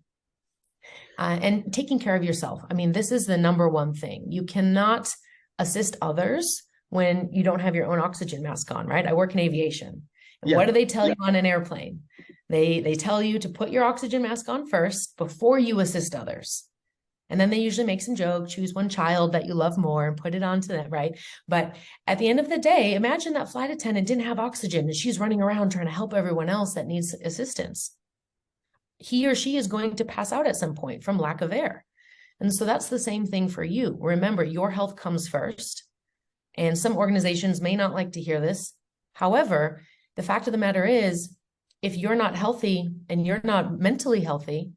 And taking care of yourself. I mean, this is the number one thing. You cannot assist others when you don't have your own oxygen mask on, right? I work in aviation. Yeah. What do they tell you on an airplane? They tell you to put your oxygen mask on first before you assist others. And then they usually make some joke, choose one child that you love more and put it onto that, right? But at the end of the day, imagine that flight attendant didn't have oxygen and she's running around trying to help everyone else that needs assistance. He or she is going to pass out at some point from lack of air. And so that's the same thing for you. Remember, your health comes first. And some organizations may not like to hear this. However, the fact of the matter is, if you're not healthy and you're not mentally healthy,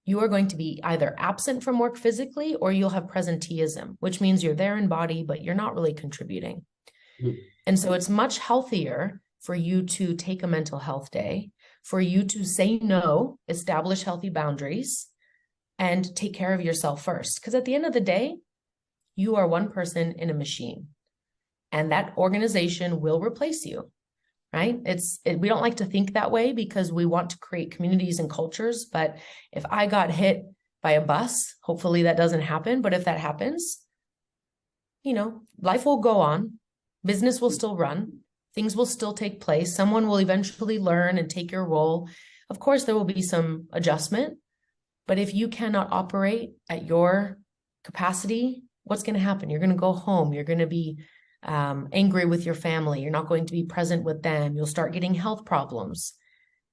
you are going to be either absent from work physically or you'll have presenteeism, which means you're there in body, but you're not really contributing. Mm. And so it's much healthier for you to take a mental health day, for you to say no, establish healthy boundaries, and take care of yourself first. Because at the end of the day, you are one person in a machine, and that organization will replace you. Right? We don't like to think that way because we want to create communities and cultures. But if I got hit by a bus, hopefully that doesn't happen. But if that happens, life will go on. Business will still run. Things will still take place. Someone will eventually learn and take your role. Of course, there will be some adjustment. But if you cannot operate at your capacity, what's going to happen? You're going to go home. You're going to be angry with your family. You're not going to be present with them. You'll start getting health problems.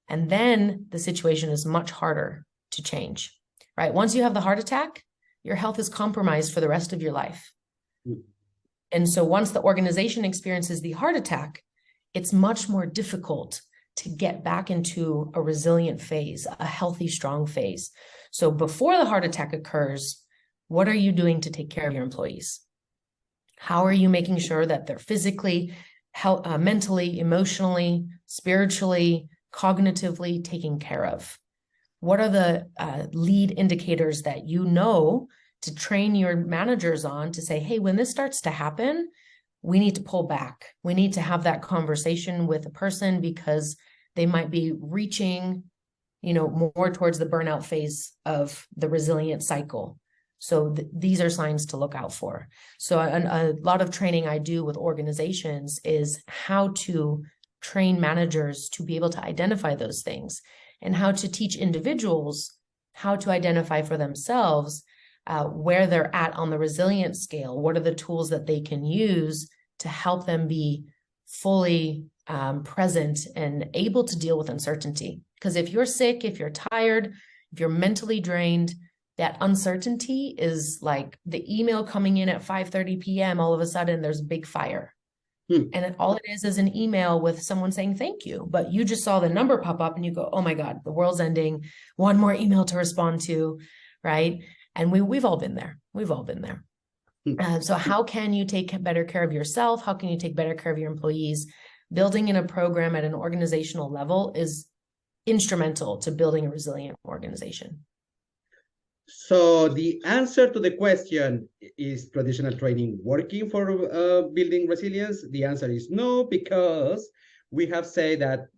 And then the situation is much harder to change, right? Once you have the heart attack, your health is compromised for the rest of your life. Mm. And so once the organization experiences the heart attack, it's much more difficult to get back into a resilient phase, a healthy, strong phase. So before the heart attack occurs, what are you doing to take care of your employees? How are you making sure that they're physically, mentally, emotionally, spiritually, cognitively taken care of? What are the lead indicators that you know to train your managers on to say, hey, when this starts to happen, we need to pull back. We need to have that conversation with a person because they might be reaching, more towards the burnout phase of the resilient cycle. So these are signs to look out for. So a lot of training I do with organizations is how to train managers to be able to identify those things and how to teach individuals how to identify for themselves where they're at on the resilience scale. What are the tools that they can use to help them be fully present and able to deal with uncertainty? Because if you're sick, if you're tired, if you're mentally drained, that uncertainty is like the email coming in at 5:30 p.m. All of a sudden, there's a big fire. And all it is an email with someone saying thank you. But you just saw the number pop up and you go, oh my God, the world's ending. One more email to respond to, right? And we've all been there. We've all been there. So how can you take better care of yourself? How can you take better care of your employees? Building in a program at an organizational level is instrumental to building a resilient organization? So the answer to the question, is traditional training working for building resilience? The answer is no, because we have said that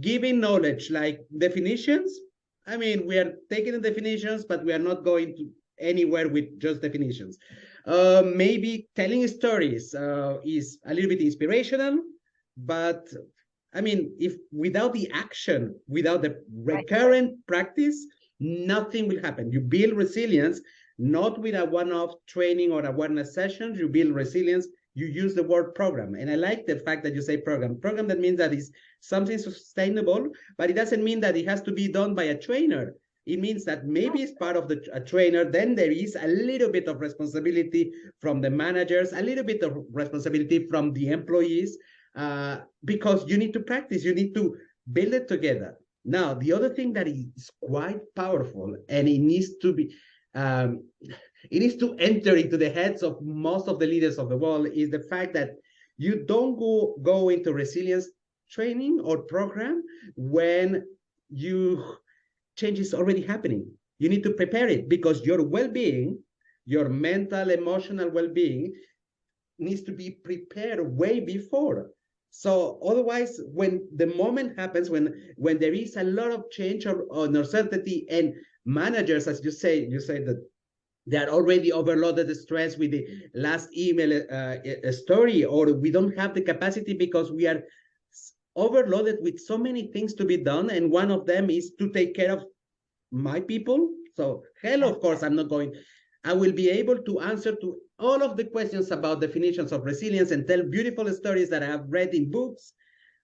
giving knowledge like definitions, I mean, we are taking the definitions, but we are not going to anywhere with just definitions. Maybe telling stories is a little bit inspirational, but I mean, if without the action, without the recurrent practice, nothing will happen. You build resilience not with a one-off training or awareness session. You build resilience. You use the word program, and I like the fact that you say program. Program, that means that is something sustainable, but it doesn't mean that it has to be done by a trainer. It means that maybe it's part of a trainer. Then there is a little bit of responsibility from the managers, a little bit of responsibility from the employees, because you need to practice. You need to build it together. Now, the other thing that is quite powerful, and it needs to be, it needs to enter into the heads of most of the leaders of the world, is the fact that you don't go into resilience training or program when change is already happening. You need to prepare it, because your well-being, your mental, emotional well-being needs to be prepared way before. So otherwise, when the moment happens, when there is a lot of change or uncertainty, and managers, as you say that they are already overloaded the stress with the last email story, or we don't have the capacity because we are overloaded with so many things to be done, and one of them is to take care of my people. So of course, I will be able to answer to all of the questions about definitions of resilience and tell beautiful stories that I have read in books,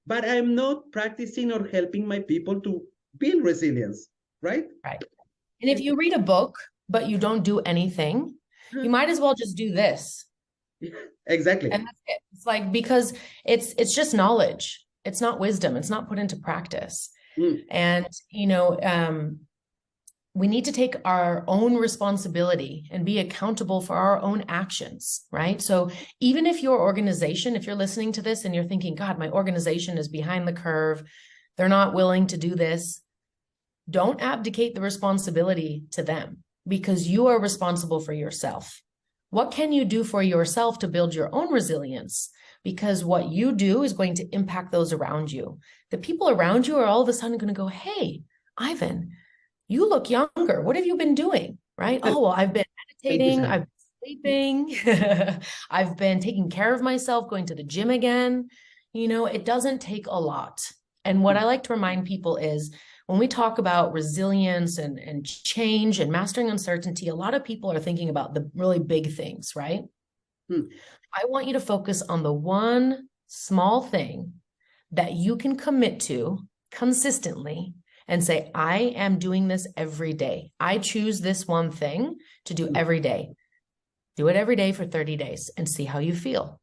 but I'm not practicing or helping my people to build resilience, right? Right. And if you read a book, but you don't do anything, you might as well just do this. Exactly. And that's it. It's like, because it's just knowledge. It's not wisdom. It's not put into practice. And, we need to take our own responsibility and be accountable for our own actions, right? So even if your organization, if you're listening to this and you're thinking, God, my organization is behind the curve, they're not willing to do this, don't abdicate the responsibility to them, because you are responsible for yourself. What can you do for yourself to build your own resilience? Because what you do is going to impact those around you. The people around you are all of a sudden going to go, hey, Ivan, you look younger. What have you been doing? Right? Oh, well, I've been meditating. I've been sleeping. I've been taking care of myself, going to the gym again. It doesn't take a lot. And what I like to remind people is, when we talk about resilience and change and mastering uncertainty, a lot of people are thinking about the really big things, right? I want you to focus on the one small thing that you can commit to consistently and say, I am doing this every day. I choose this one thing to do every day. Do it every day for 30 days and see how you feel,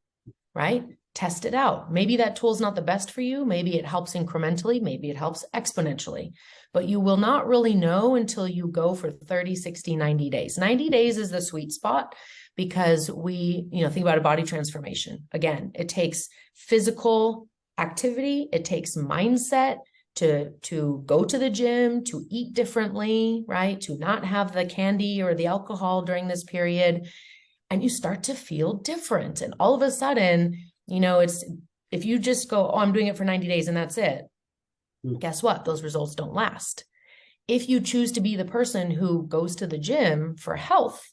right? Test it out. Maybe that tool is not the best for you. Maybe it helps incrementally. Maybe it helps exponentially. But you will not really know until you go for 30, 60, 90 days. 90 days is the sweet spot, because we, think about a body transformation. Again, it takes physical activity. It takes mindset to go to the gym, to eat differently, right? To not have the candy or the alcohol during this period. And you start to feel different. And all of a sudden, if you just go, oh, I'm doing it for 90 days and that's it. Guess what? Those results don't last. If you choose to be the person who goes to the gym for health,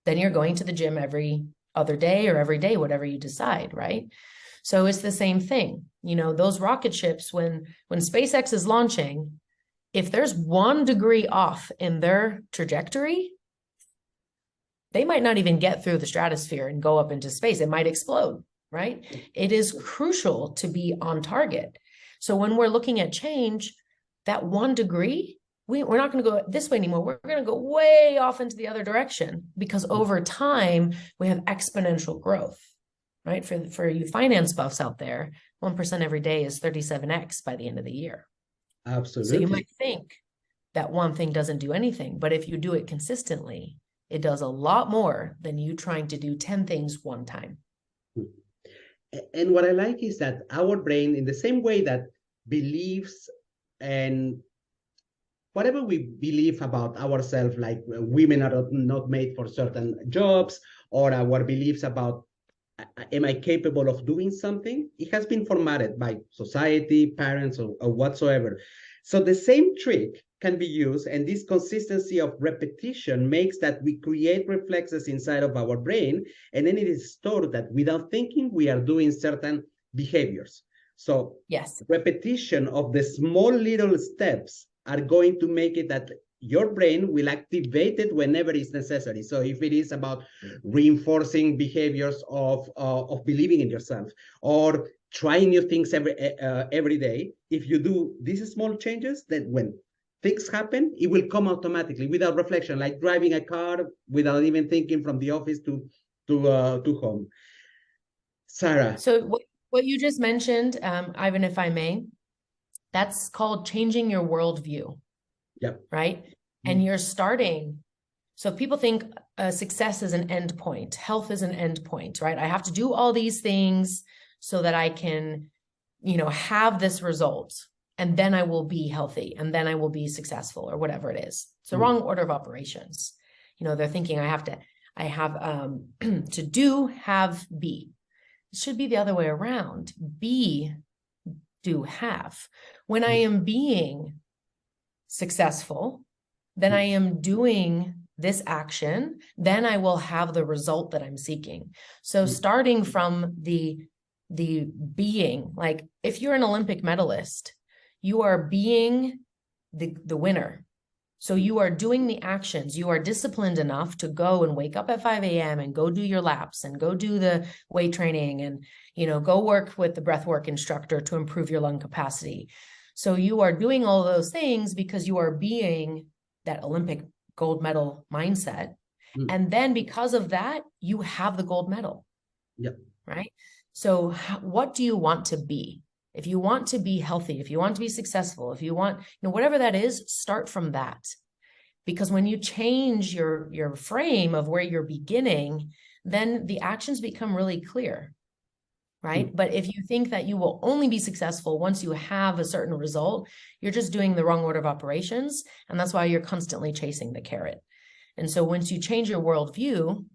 then you're going to the gym every other day or every day, whatever you decide, right? So it's the same thing. Those rocket ships, when SpaceX is launching, if there's 1 degree off in their trajectory, they might not even get through the stratosphere and go up into space. It might explode, right? It is crucial to be on target. So when we're looking at change, that 1 degree, we're not going to go this way anymore. We're going to go way off into the other direction, because over time, we have exponential growth, right? For you finance buffs out there, 1% every day is 37x by the end of the year. Absolutely. So you might think that one thing doesn't do anything, but if you do it consistently, it does a lot more than you trying to do 10 things one time. And what I like is that our brain, in the same way that believes and whatever we believe about ourselves, like women are not made for certain jobs, or our beliefs about am I capable of doing something, it has been formatted by society, parents, or whatsoever. So the same trick can be used, and this consistency of repetition makes that we create reflexes inside of our brain, and then it is stored that without thinking, we are doing certain behaviors. So Yes. repetition of the small little steps are going to make it that your brain will activate it whenever it's necessary. So if it is about reinforcing behaviors of believing in yourself, or trying new things every day, if you do these small changes, then when things happen, it will come automatically without reflection, like driving a car without even thinking from the office to home. Sarah. So what you just mentioned, Ivan, if I may, that's called changing your worldview. Yeah. Right. And you're starting. So people think success is an end point. Health is an end point, right? I have to do all these things so that I can, have this result, and then I will be healthy, and then I will be successful, or whatever it is. It's the wrong order of operations. They're thinking I have to do, have, be. It should be the other way around. Be, do, have. When I am being successful, then I am doing this action, then I will have the result that I'm seeking. So starting from the being, like if you're an Olympic medalist, you are being the winner. So you are doing the actions, you are disciplined enough to go and wake up at 5 a.m. and go do your laps and go do the weight training and, go work with the breathwork instructor to improve your lung capacity. So you are doing all those things because you are being that Olympic gold medal mindset. And then because of that, you have the gold medal. Yep. Right? So what do you want to be? If you want to be healthy, if you want to be successful, if you want, whatever that is, start from that. Because when you change your frame of where you're beginning, then the actions become really clear. Right? But if you think that you will only be successful once you have a certain result, you're just doing the wrong order of operations. And that's why you're constantly chasing the carrot. And so once you change your worldview,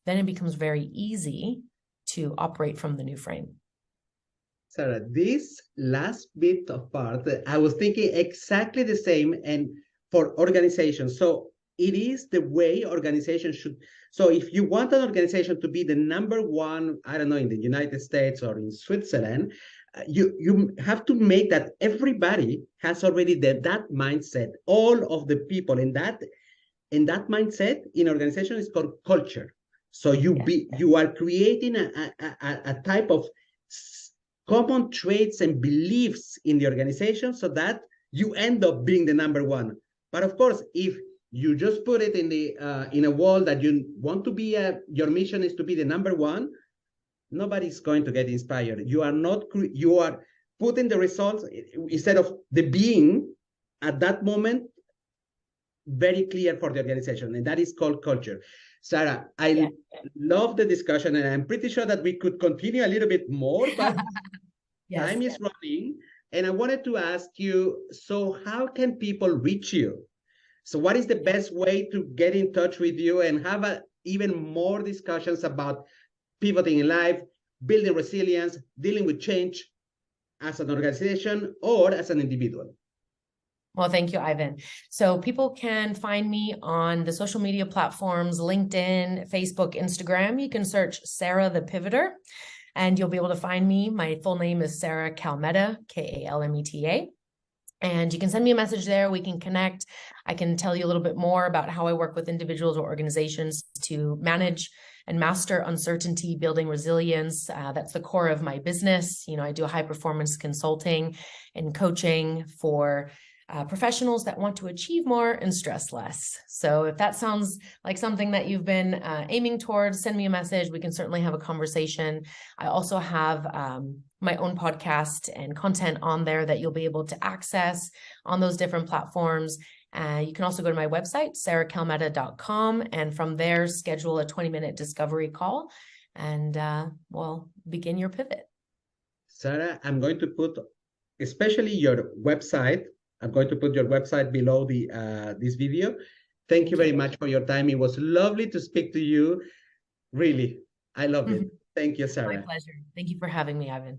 then it becomes very easy to operate from the new frame. Sarah, this last bit of part, I was thinking exactly the same, and for organizations. So it is the way organizations should. So if you want an organization to be the number one, I don't know, in the United States or in Switzerland, you have to make that everybody has already that mindset. All of the people in that mindset in organization is called culture. So you are creating a type of common traits and beliefs in the organization so that you end up being the number one. But of course, if you just put it in a wall that you want to be your mission is to be the number one, nobody's going to get inspired. You are putting the results instead of the being at that moment very clear for the organization, and that is called culture. Sarah, I love the discussion, and I'm pretty sure that we could continue a little bit more, but time is running. And I wanted to ask you, so how can people reach you? So what is the best way to get in touch with you and have even more discussions about pivoting in life, building resilience, dealing with change as an organization or as an individual? Well, thank you, Ivan. So people can find me on the social media platforms, LinkedIn, Facebook, Instagram. You can search Sarah the Pivoter, and you'll be able to find me. My full name is Sarah Kalmeta, Kalmeta. And you can send me a message there. We can connect. I can tell you a little bit more about how I work with individuals or organizations to manage and master uncertainty, building resilience. That's the core of my business. I do high performance consulting and coaching for professionals that want to achieve more and stress less. So if that sounds like something that you've been aiming towards, send me a message. We can certainly have a conversation. I also have my own podcast and content on there that you'll be able to access on those different platforms. You can also go to my website, sarahkalmeta.com, and from there, schedule a 20-minute discovery call, and we'll begin your pivot. Sarah, I'm going to put especially your website I'm going to put your website below the this video. Thank you very much for your time. It was lovely to speak to you. Really, I love it. Thank you, Sarah. My pleasure. Thank you for having me, Ivan.